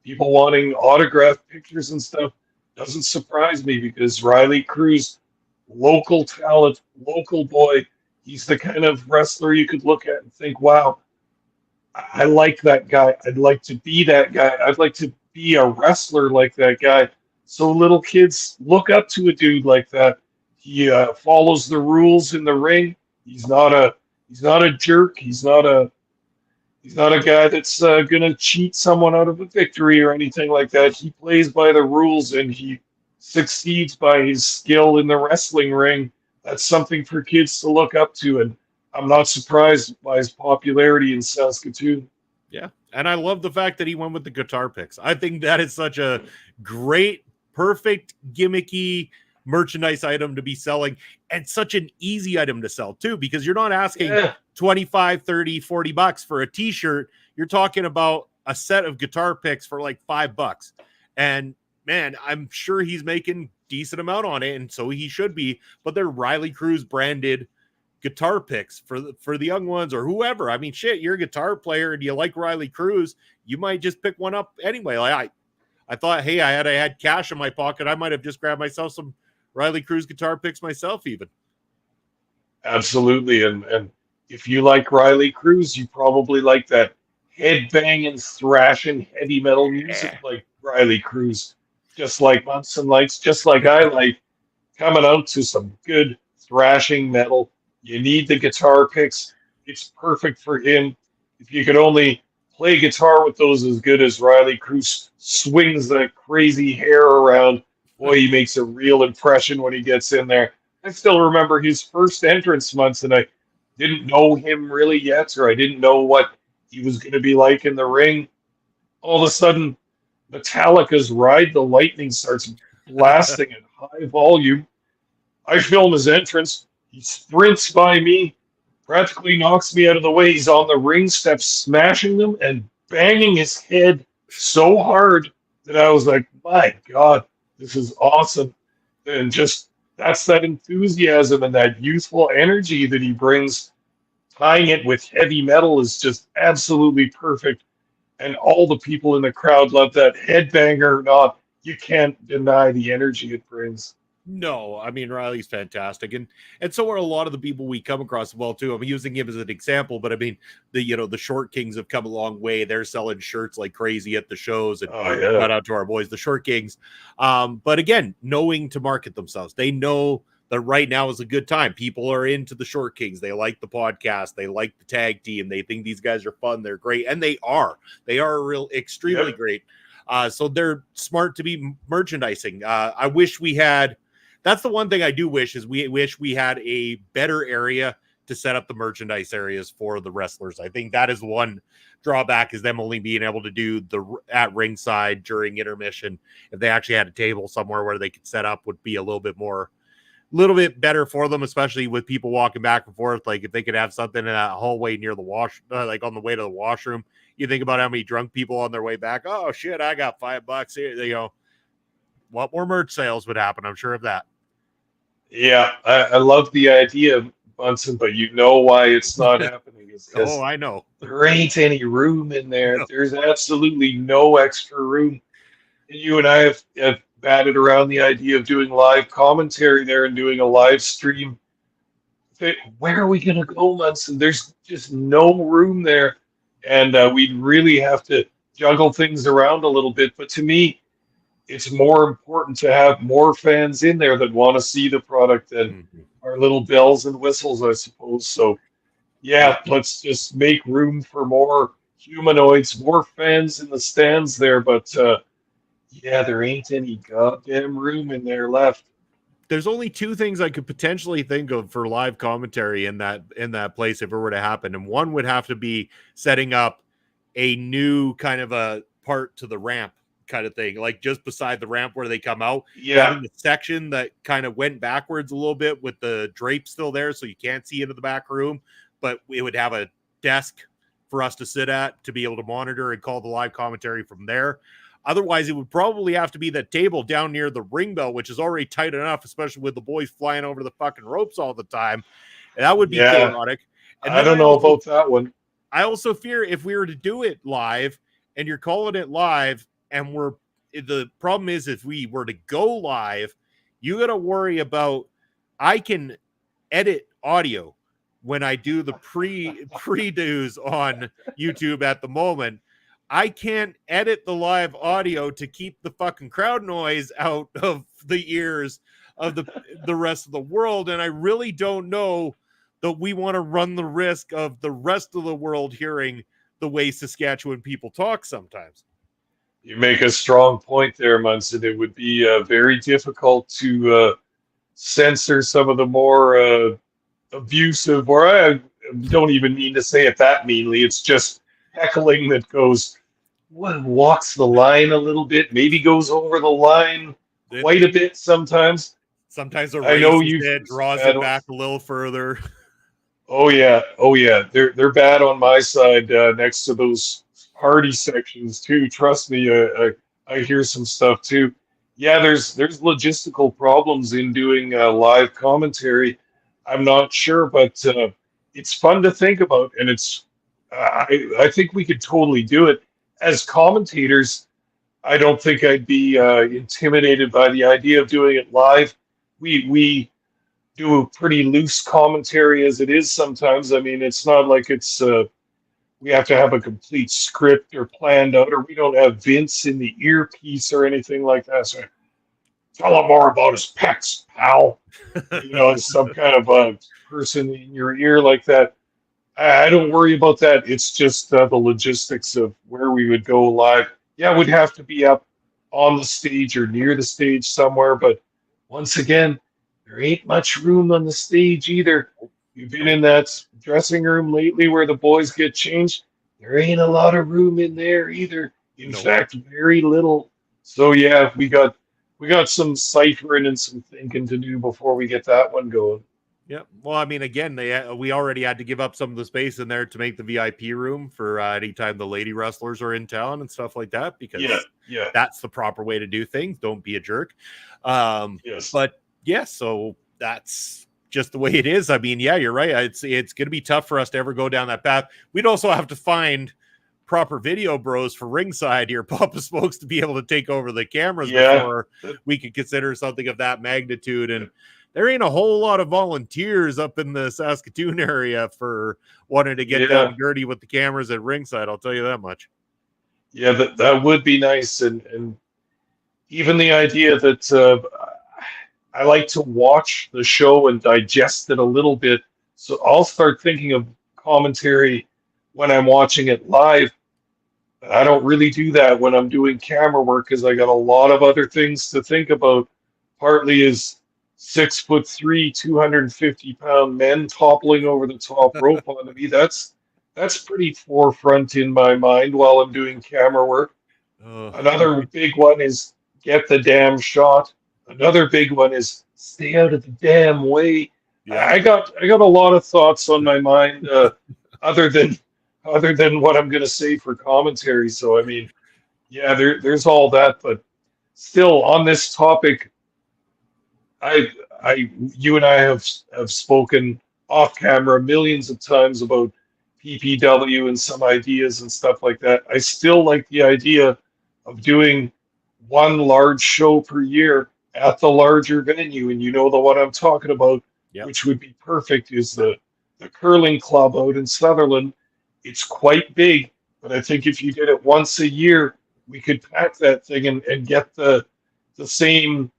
people wanting autographed pictures and stuff doesn't surprise me, because Riley Cruz, local talent, local boy, he's the kind of wrestler you could look at and think, wow, I like that guy. I'd like to be that guy. I'd like to be a wrestler like that guy. So little kids look up to a dude like that. He follows the rules in the ring. He's not a he's not a jerk. He's not a guy that's going to cheat someone out of a victory or anything like that. He plays by the rules and he succeeds by his skill in the wrestling ring. That's something for kids to look up to, and I'm not surprised by his popularity in Saskatoon. Yeah. And I love the fact that he went with the guitar picks. I think that is such a great, perfect, gimmicky merchandise item to be selling, and such an easy item to sell too, because you're not asking Yeah, 25, 30, 40 bucks for a t-shirt. You're talking about a set of guitar picks for like $5. And man, I'm sure he's making decent amount on it, and so he should be, but they're Riley Cruz branded guitar picks for the young ones or whoever. I mean, shit, you're a guitar player and you like Riley Cruz, you might just pick one up anyway. Like I thought, hey, I had cash in my pocket, I might have just grabbed myself some Riley Cruz guitar picks myself even. absolutely. And if you like Riley Cruz, you probably like that headbanging, thrashing, heavy metal music Yeah. like Riley Cruz, just like Munson likes, just like I like coming out to some good thrashing metal. You need the guitar picks. It's perfect for him. If you could only play guitar with those as good as Riley Cruz swings that crazy hair around, boy, he makes a real impression when he gets in there. I still remember his first entrance months, and I didn't know him really yet, or I didn't know what he was going to be like in the ring. All of a sudden, Metallica's Ride the Lightning starts blasting at high volume. I film his entrance. He sprints by me, practically knocks me out of the way. He's on the ring steps, smashing them and banging his head so hard that I was like, my God, this is awesome. And just that's that enthusiasm and that youthful energy that he brings. Tying it with heavy metal is just absolutely perfect. And all the people in the crowd love that. Headbanger or not, you can't deny the energy it brings. No, I mean Riley's fantastic, and so are a lot of the people we come across as well too. I'm using him as an example, but I mean the Short Kings have come a long way. They're selling shirts like crazy at the shows, and Oh yeah. shout out to our boys, the Short Kings. But again, knowing to market themselves, they know that right now is a good time. People are into the Short Kings. They like the podcast. They like the tag team. They think these guys are fun. They're great, and they are. They are real extremely Yep. great. So they're smart to be merchandising. I wish we had. That's the one thing I do wish is we wish we had a better area to set up the merchandise areas for the wrestlers. I think that is one drawback, is them only being able to do the at ringside during intermission. If they actually had a table somewhere where they could set up, would be a little bit better for them, especially with people walking back and forth. Like if they could have something in that hallway near the like on the way to the washroom. You think about how many drunk people on their way back. Oh shit, I got $5 here. What more merch sales would happen? I'm sure of that. Yeah, I love the idea, Bunsen, but you know why it's not happening is Oh, because I know. there ain't any room in there. No. There's absolutely no extra room. And you and I have batted around the idea of doing live commentary there and doing a live stream. Where are we going to go, Munson? There's just no room there. And we'd really have to juggle things around a little bit. But to me, it's more important to have more fans in there that want to see the product than Mhm. our little bells and whistles, I suppose. So, Yeah. yeah, let's just make room for more humanoids, more fans in the stands there. But yeah, there ain't any goddamn room in there left. There's only two things I could potentially think of for live commentary in that place if it were to happen. And one would have to be setting up a new kind of a part to the ramp kind of thing, like just beside the ramp where they come out, Yeah, having the section that kind of went backwards a little bit with the drape still there so you can't see into the back room, but it would have a desk for us to sit at to be able to monitor and call the live commentary from there. Otherwise, it would probably have to be that table down near the ring bell, which is already tight enough, especially with the boys flying over the fucking ropes all the time. And that would be yeah. chaotic. And I then don't know about that one. I also fear if we were to do it live and you're calling it live, and the problem is if we were to go live, you got to worry about, I can edit audio when I do the pre-dos on YouTube at the moment. I can't edit the live audio to keep the fucking crowd noise out of the ears of the rest of the world. And I really don't know that we want to run the risk of the rest of the world hearing the way Saskatchewan people talk sometimes. You make a strong point there, Munson. It would be very difficult to censor some of the more abusive, or I don't even mean to say it that meanly. It's just heckling that goes, walks the line a little bit, maybe goes over the line quite a bit sometimes. Sometimes I know erases you've it, draws bad it back ones. a little further. Oh yeah, oh yeah. They're bad on my side next to those party sections too. Trust me, I hear some stuff too. Yeah, there's logistical problems in doing live commentary. I'm not sure, but it's fun to think about, and it's I think we could totally do it as commentators. I don't think I'd be intimidated by the idea of doing it live. We do a pretty loose commentary as it is sometimes. I mean, it's not like it's we have to have a complete script or planned out, or we don't have Vince in the earpiece or anything like that. So tell him more about his pets, pal. You know, as some kind of a person in your ear like that. I don't worry about that. It's just the logistics of where we would go live. Yeah, we'd have to be up on the stage or near the stage somewhere. But once again, there ain't much room on the stage either. You've been in that dressing room lately where the boys get changed. There ain't a lot of room in there either. In No. fact, very little. So yeah, we got some ciphering and some thinking to do before we get that one going. Yeah. Well, I mean, again, we already had to give up some of the space in there to make the VIP room for anytime the lady wrestlers are in town and stuff like that, because Yeah, that's the proper way to do things. Don't be a jerk. yes. But yeah, so that's just the way it is. I mean, yeah, you're right. It's going to be tough for us to ever go down that path. We'd also have to find proper video bros for ringside here, Papa Smokes, to be able to take over the cameras before we could consider something of that magnitude. And there ain't a whole lot of volunteers up in the Saskatoon area for wanting to get down dirty with the cameras at ringside. I'll tell you that much. Yeah, that would be nice, and even the idea that I like to watch the show and digest it a little bit. So I'll start thinking of commentary when I'm watching it live. I don't really do that when I'm doing camera work because I got a lot of other things to think about. Partly is 6'3", 250-pound men toppling over the top rope onto me. That's pretty forefront in my mind while I'm doing camera work. Another big one is get the damn shot. Another big one is stay out of the damn way. Yeah. I got a lot of thoughts on my mind other than what I'm going to say for commentary. So I mean, yeah, there's all that, but still on this topic, you and I have spoken off camera millions of times about PPW and some ideas and stuff like that. I still like the idea of doing one large show per year at the larger venue, and you know the one I'm talking about, which would be perfect, is the curling club out in Sutherland. It's quite big, but I think if you did it once a year, we could pack that thing and get the same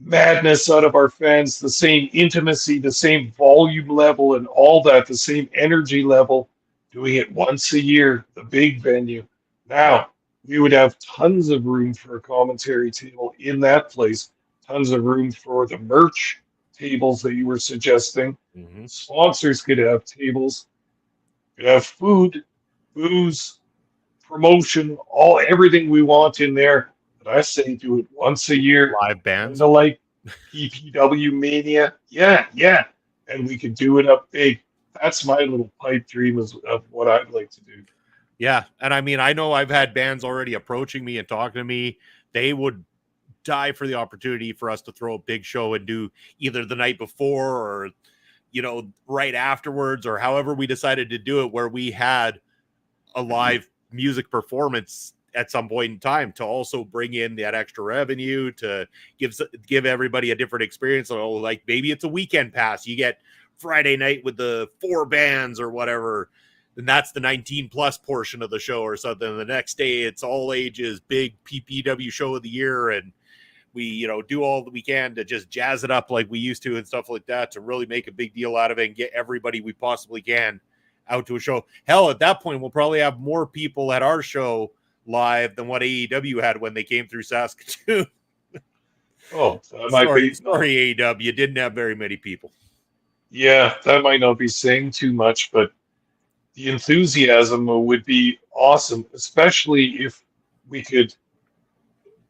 madness out of our fans, the same intimacy, the same volume level, and all that, the same energy level, doing it once a year, the big venue. Now, we would have tons of room for a commentary table in that place, tons of room for the merch tables that you were suggesting. Sponsors could have tables, could have food, booze, promotion, everything we want in there. But I say do it once a year. Live bands. Like PPW Mania. Yeah. And we could do it up big. That's my little pipe dream of what I'd like to do. Yeah. And I mean, I know I've had bands already approaching me and talking to me. They would die for the opportunity for us to throw a big show and do either the night before or, right afterwards, or however we decided to do it, where we had a live music performance at some point in time to also bring in that extra revenue, to give everybody a different experience. So like maybe it's a weekend pass. You get Friday night with the 4 bands or whatever. and that's the 19 plus portion of the show or something. The next day it's all ages, big PPW show of the year, and we do all that we can to just jazz it up like we used to and stuff like that, to really make a big deal out of it and get everybody we possibly can out to a show. Hell, at that point we'll probably have more people at our show live than what AEW had when they came through Saskatoon. Oh, that might be. Sorry, AEW, you didn't have very many people. Yeah, that might not be saying too much, but the enthusiasm would be awesome, especially if we could,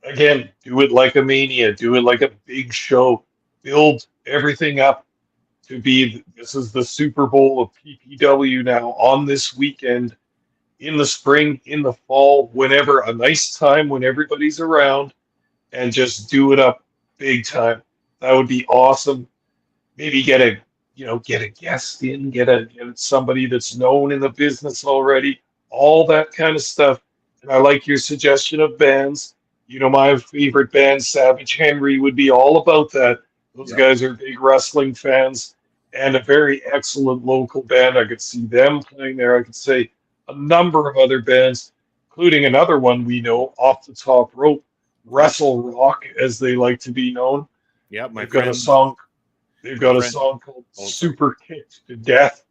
again, do it like a Mania, do it like a big show, build everything up to be, this is the Super Bowl of PPW now on this weekend, in the spring, in the fall, whenever, a nice time when everybody's around, and just do it up big time. That would be awesome. Maybe get a guest in, get somebody that's known in the business already, all that kind of stuff. And I like your suggestion of bands. My favorite band, Savage Henry, would be all about that. Those guys are big wrestling fans, and a very excellent local band. I could see them playing there. I could say a number of other bands, including another one we know, Off the Top Rope, Wrestle Rock, as they like to be known. Yeah, They've got a song called Super Kicked to Death.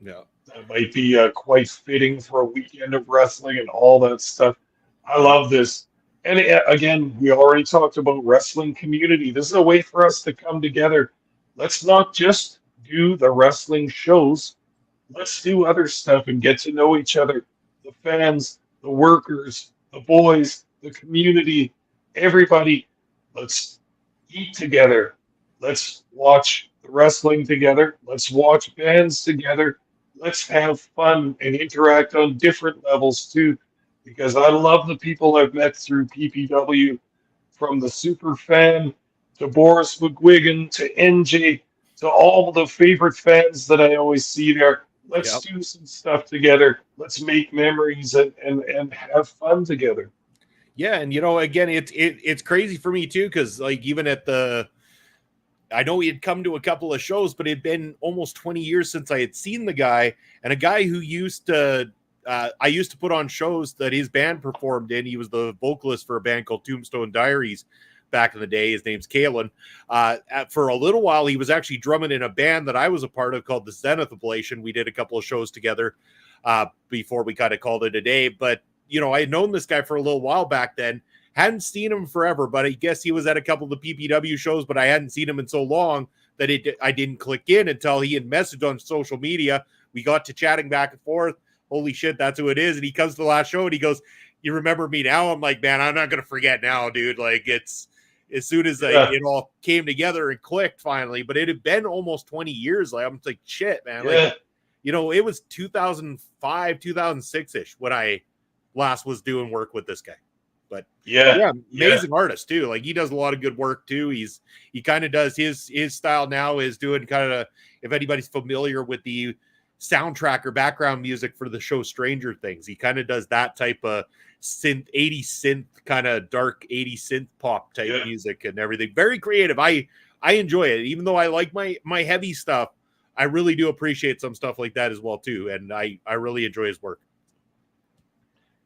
Yeah. That might be quite fitting for a weekend of wrestling and all that stuff. I love this. And again, we already talked about wrestling community. This is a way for us to come together. Let's not just do the wrestling shows. Let's do other stuff and get to know each other. The fans, the workers, the boys, the community, everybody. Let's eat together. Let's watch the wrestling together. Let's watch bands together. Let's have fun and interact on different levels too, because I love the people I've met through PPW, from the super fan to Boris McGuigan to NJ to all the favorite fans that I always see there. Let's do some stuff together. Let's make memories and have fun together. Yeah, and again, it's crazy for me too, because like even at I know he had come to a couple of shows, but it had been almost 20 years since I had seen the guy, and a guy who I used to put on shows that his band performed in. He was the vocalist for a band called Tombstone Diaries back in the day. His name's Kalen. For a little while, he was actually drumming in a band that I was a part of called the Zenith Ablation. We did a couple of shows together before we kind of called it a day. But, I had known this guy for a little while back then. Hadn't seen him forever, but I guess he was at a couple of the PPW shows, but I hadn't seen him in so long that I didn't click in until he had messaged on social media. We got to chatting back and forth. Holy shit, that's who it is. And he comes to the last show and he goes, "You remember me now?" I'm like, "Man, I'm not going to forget now, dude." Like, it's as soon as it all came together and clicked finally, but it had been almost 20 years. Like, I'm like, shit, man. Yeah. Like, it was 2005, 2006-ish when I last was doing work with this guy. But amazing artist too. Like, he does a lot of good work too. He kind of does his style now is doing kind of, if anybody's familiar with the soundtrack or background music for the show Stranger Things, he kind of does that type of 80s synth, kind of dark 80s synth pop type music and everything. Very creative. I enjoy it. Even though I like my heavy stuff, I really do appreciate some stuff like that as well too. And I really enjoy his work.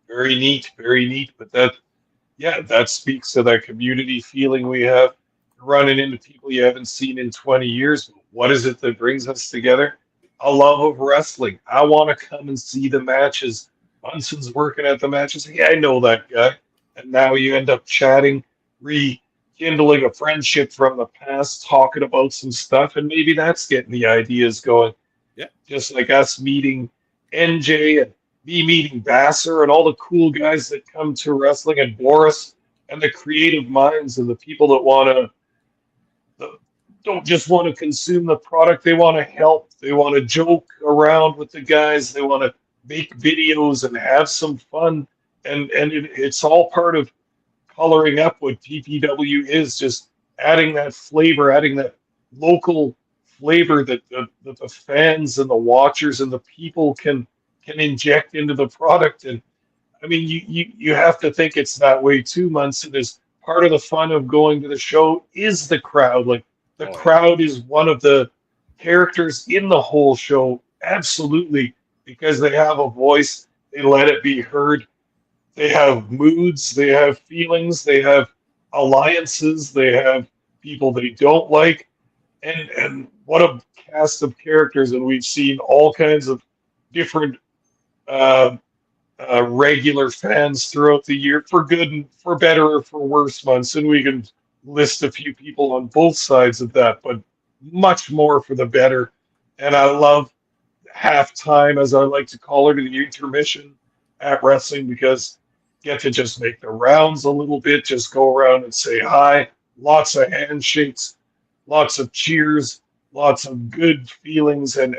Very neat, very neat. But that speaks to that community feeling we have, running into people you haven't seen in 20 years. What is it that brings us together? A love of wrestling. I want to come and see the matches. Munson's working at the matches. Yeah, I know that guy. And now you end up chatting, rekindling a friendship from the past, talking about some stuff, and maybe that's getting the ideas going. Yeah. Just like us meeting NJ and me meeting Basser and all the cool guys that come to wrestling, and Boris and the creative minds and the people that don't just want to consume the product. They want to help. They want to joke around with the guys. They want to make videos and have some fun. And it's all part of coloring up what PPW is, just adding that flavor, adding that local flavor that the fans and the watchers and the people can inject into the product. And I mean, you have to think it's that way too, Munson. Is part of the fun of going to the show is the crowd. Like, the crowd is one of the characters in the whole show. Absolutely. because they have a voice. They let it be heard. They have moods. They have feelings. They have alliances. They have people they don't like. And what a cast of characters. And we've seen all kinds of different uh, regular fans throughout the year, for good and for better or for worse months. And we can list a few people on both sides of that, but much more for the better. And I love halftime, as I like to call it, or the intermission at wrestling, because get to just make the rounds a little bit, just go around and say hi, lots of handshakes, lots of cheers, lots of good feelings, and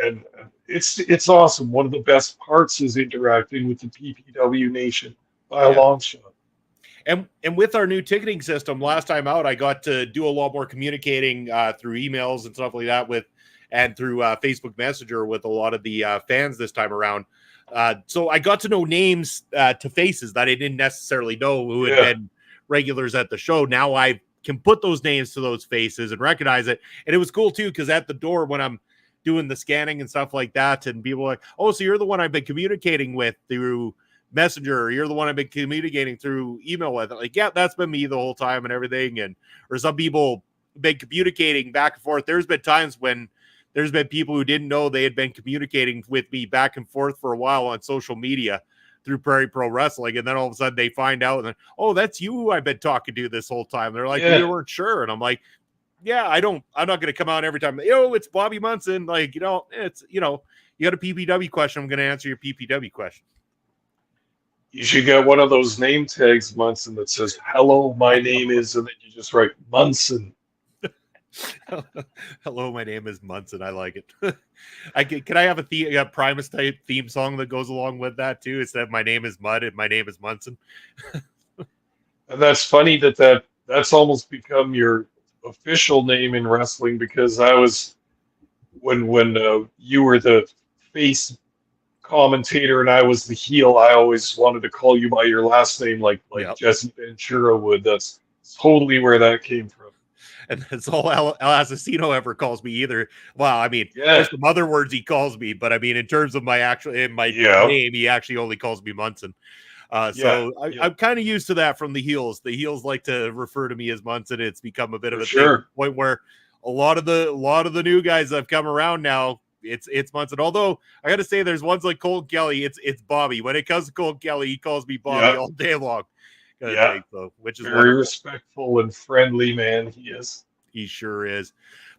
it's awesome. One of the best parts is interacting with the PPW Nation by a Yeah. long shot. And with our new ticketing system, last time out, I got to do a lot more communicating through emails and stuff like that and through Facebook Messenger with a lot of the fans this time around. So I got to know names to faces that I didn't necessarily know who had been regulars at the show. Now I can put those names to those faces and recognize it. And it was cool too, because at the door when I'm doing the scanning and stuff like that, and people are like, oh, so you're the one I've been communicating with through Messenger, or you're the one I've been communicating through email with. Like, yeah, that's been me the whole time and everything. And or some people been communicating back and forth. There's been times when there's been people who didn't know they had been communicating with me back and forth for a while on social media through Prairie Pro Wrestling, and then all of a sudden they find out, and oh, that's you who I've been talking to this whole time. They're like, we weren't sure, and I'm like, yeah, I'm not going to come out every time. It's Bobby Munson. Like, it's you got a PPW question, I'm going to answer your PPW question. You should get one of those name tags, Munson, that says, hello, my name is, and then you just write Munson. Hello, my name is Munson. I like it. Can I have a Primus type theme song that goes along with that too? Instead of my name is Mud and my name is Munson. And that's funny that's almost become your official name in wrestling, because I was when you were the face commentator and I was the heel, I always wanted to call you by your last name, like Jesse Ventura would. That's totally where that came from. And that's all El Assassino ever calls me either. Well, I mean, there's some other words he calls me, but I mean, in terms of my name, he actually only calls me Munson. So I'm kind of used to that from the heels. The heels like to refer to me as Munson. It's become a bit of a thing, point where a lot of the new guys that have come around now, it's Munson. Although I got to say, there's ones like Cole Kelly. It's Bobby. When it comes to Cole Kelly, he calls me Bobby all day long. Which is very respectful and friendly man. He is. He sure is.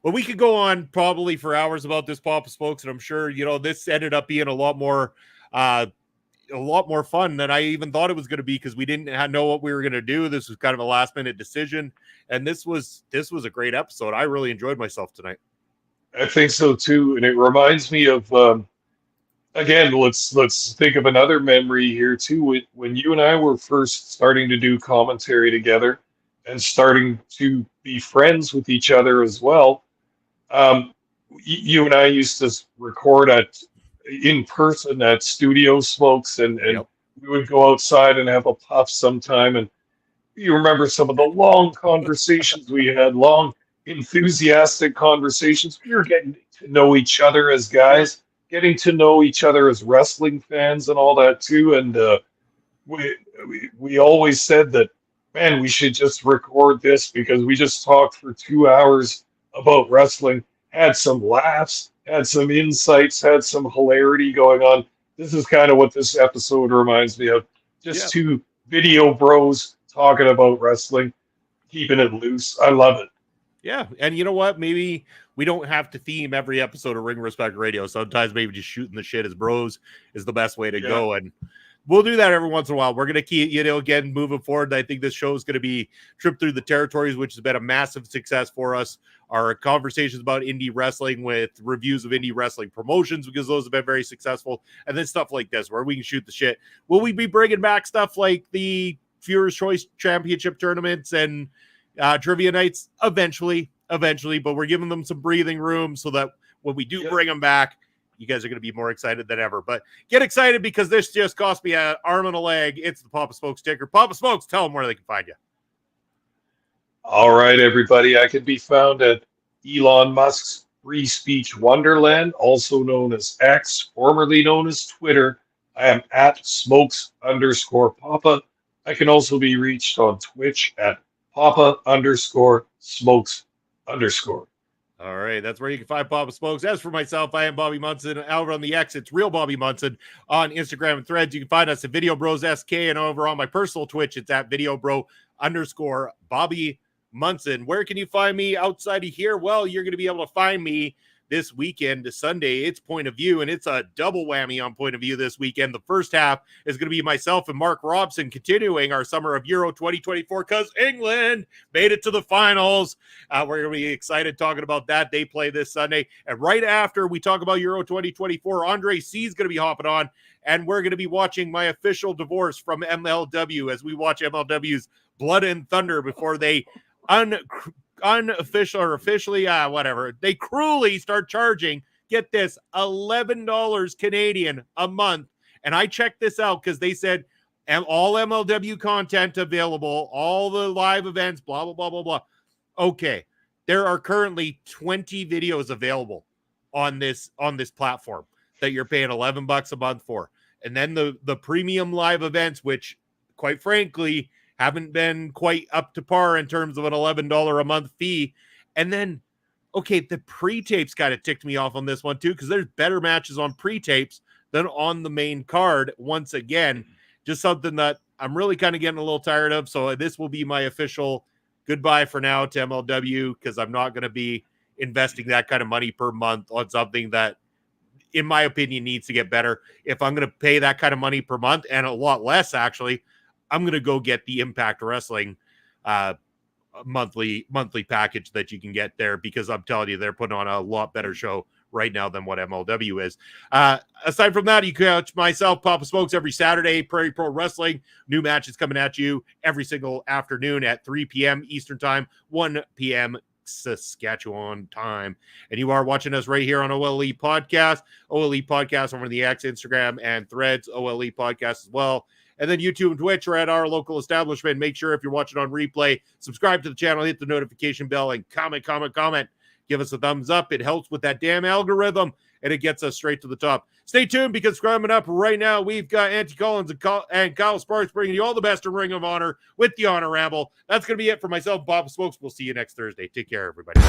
But we could go on probably for hours about this Papa Spokes, and I'm sure this ended up being a lot more fun than I even thought it was going to be, because we didn't know what we were going to do. This was kind of a last minute decision, and this was a great episode. I really enjoyed myself tonight. I think so too, and it reminds me of again, let's think of another memory here too. When you and I were first starting to do commentary together and starting to be friends with each other as well, you and I used to record in person at Studio Smokes, and we would go outside and have a puff sometime. And you remember some of the long conversations we had, long, enthusiastic conversations. We were getting to know each other as guys, getting to know each other as wrestling fans and all that too. And we always said that, man, we should just record this, because we just talked for 2 hours about wrestling, had some laughs, had some insights, had some hilarity going on. This is kind of what this episode reminds me of. Just two video bros talking about wrestling, keeping it loose. I love it. Yeah, and you know what? Maybe we don't have to theme every episode of Ring Respect Radio. Sometimes maybe just shooting the shit as bros is the best way to go, and we'll do that every once in a while. We're going to keep, again, moving forward. I think this show is going to be Trip Through the Territories, which has been a massive success for us. Our conversations about indie wrestling with reviews of indie wrestling promotions, because those have been very successful. And then stuff like this, where we can shoot the shit. Will we be bringing back stuff like the Viewer's Choice Championship tournaments and trivia nights? Eventually, but we're giving them some breathing room so that when we do bring them back, you guys are going to be more excited than ever. But get excited, because this just cost me an arm and a leg. It's the Papa Smokes sticker. Papa Smokes, tell them where they can find you. All right, everybody. I can be found at Elon Musk's Free Speech Wonderland, also known as X, formerly known as Twitter. I am at smokes_papa. I can also be reached on Twitch at papa_smokes_. All right, that's where you can find Papa Smokes. As for myself, I am Bobby Munson. Over on the X, it's Real Bobby Munson on Instagram and Threads. You can find us at Video Bros SK, and over on my personal Twitch, it's at VideoBro_Bobby Munson. Where can you find me outside of here? Well, you're going to be able to find me this weekend, to Sunday. It's Point of View, and it's a double whammy on Point of View this weekend. The first half is going to be myself and Mark Robson continuing our summer of Euro 2024 because England made it to the finals. We're going to be excited talking about that. They play this Sunday. And right after we talk about Euro 2024, Andre C is going to be hopping on, and we're going to be watching my official divorce from MLW as we watch MLW's Blood and Thunder before they unofficial or officially, whatever, they cruelly start charging, get this, $11 Canadian a month. And I checked this out because they said all MLW content available, all the live events, blah, blah, blah, blah, blah. Okay, there are currently 20 videos available on this platform that you're paying $11 a month for. And then the premium live events, which quite frankly haven't been quite up to par in terms of an $11 a month fee. And then, okay, the pre-tapes kind of ticked me off on this one too, because there's better matches on pre-tapes than on the main card. Once again, just something that I'm really kind of getting a little tired of. So this will be my official goodbye for now to MLW, because I'm not going to be investing that kind of money per month on something that, in my opinion, needs to get better. If I'm going to pay that kind of money per month, and a lot less actually, I'm going to go get the Impact Wrestling monthly package that you can get there, because I'm telling you, they're putting on a lot better show right now than what MLW is. Aside from that, you can catch myself, Papa Smokes, every Saturday, Prairie Pro Wrestling. New matches coming at you every single afternoon at 3 p.m. Eastern Time, 1 p.m. Saskatchewan time. And you are watching us right here on OLE Podcast. OLE Podcast over on the X, Instagram, and Threads. OLE Podcast as well. And then YouTube and Twitch are at our local establishment. Make sure if you're watching on replay, subscribe to the channel, hit the notification bell, and comment. Give us a thumbs up. It helps with that damn algorithm, and it gets us straight to the top. Stay tuned, because coming up right now, we've got Auntie Collins and Kyle Sparks bringing you all the best in Ring of Honor with the Honor Ramble. That's going to be it for myself, Bob Smokes. We'll see you next Thursday. Take care, everybody.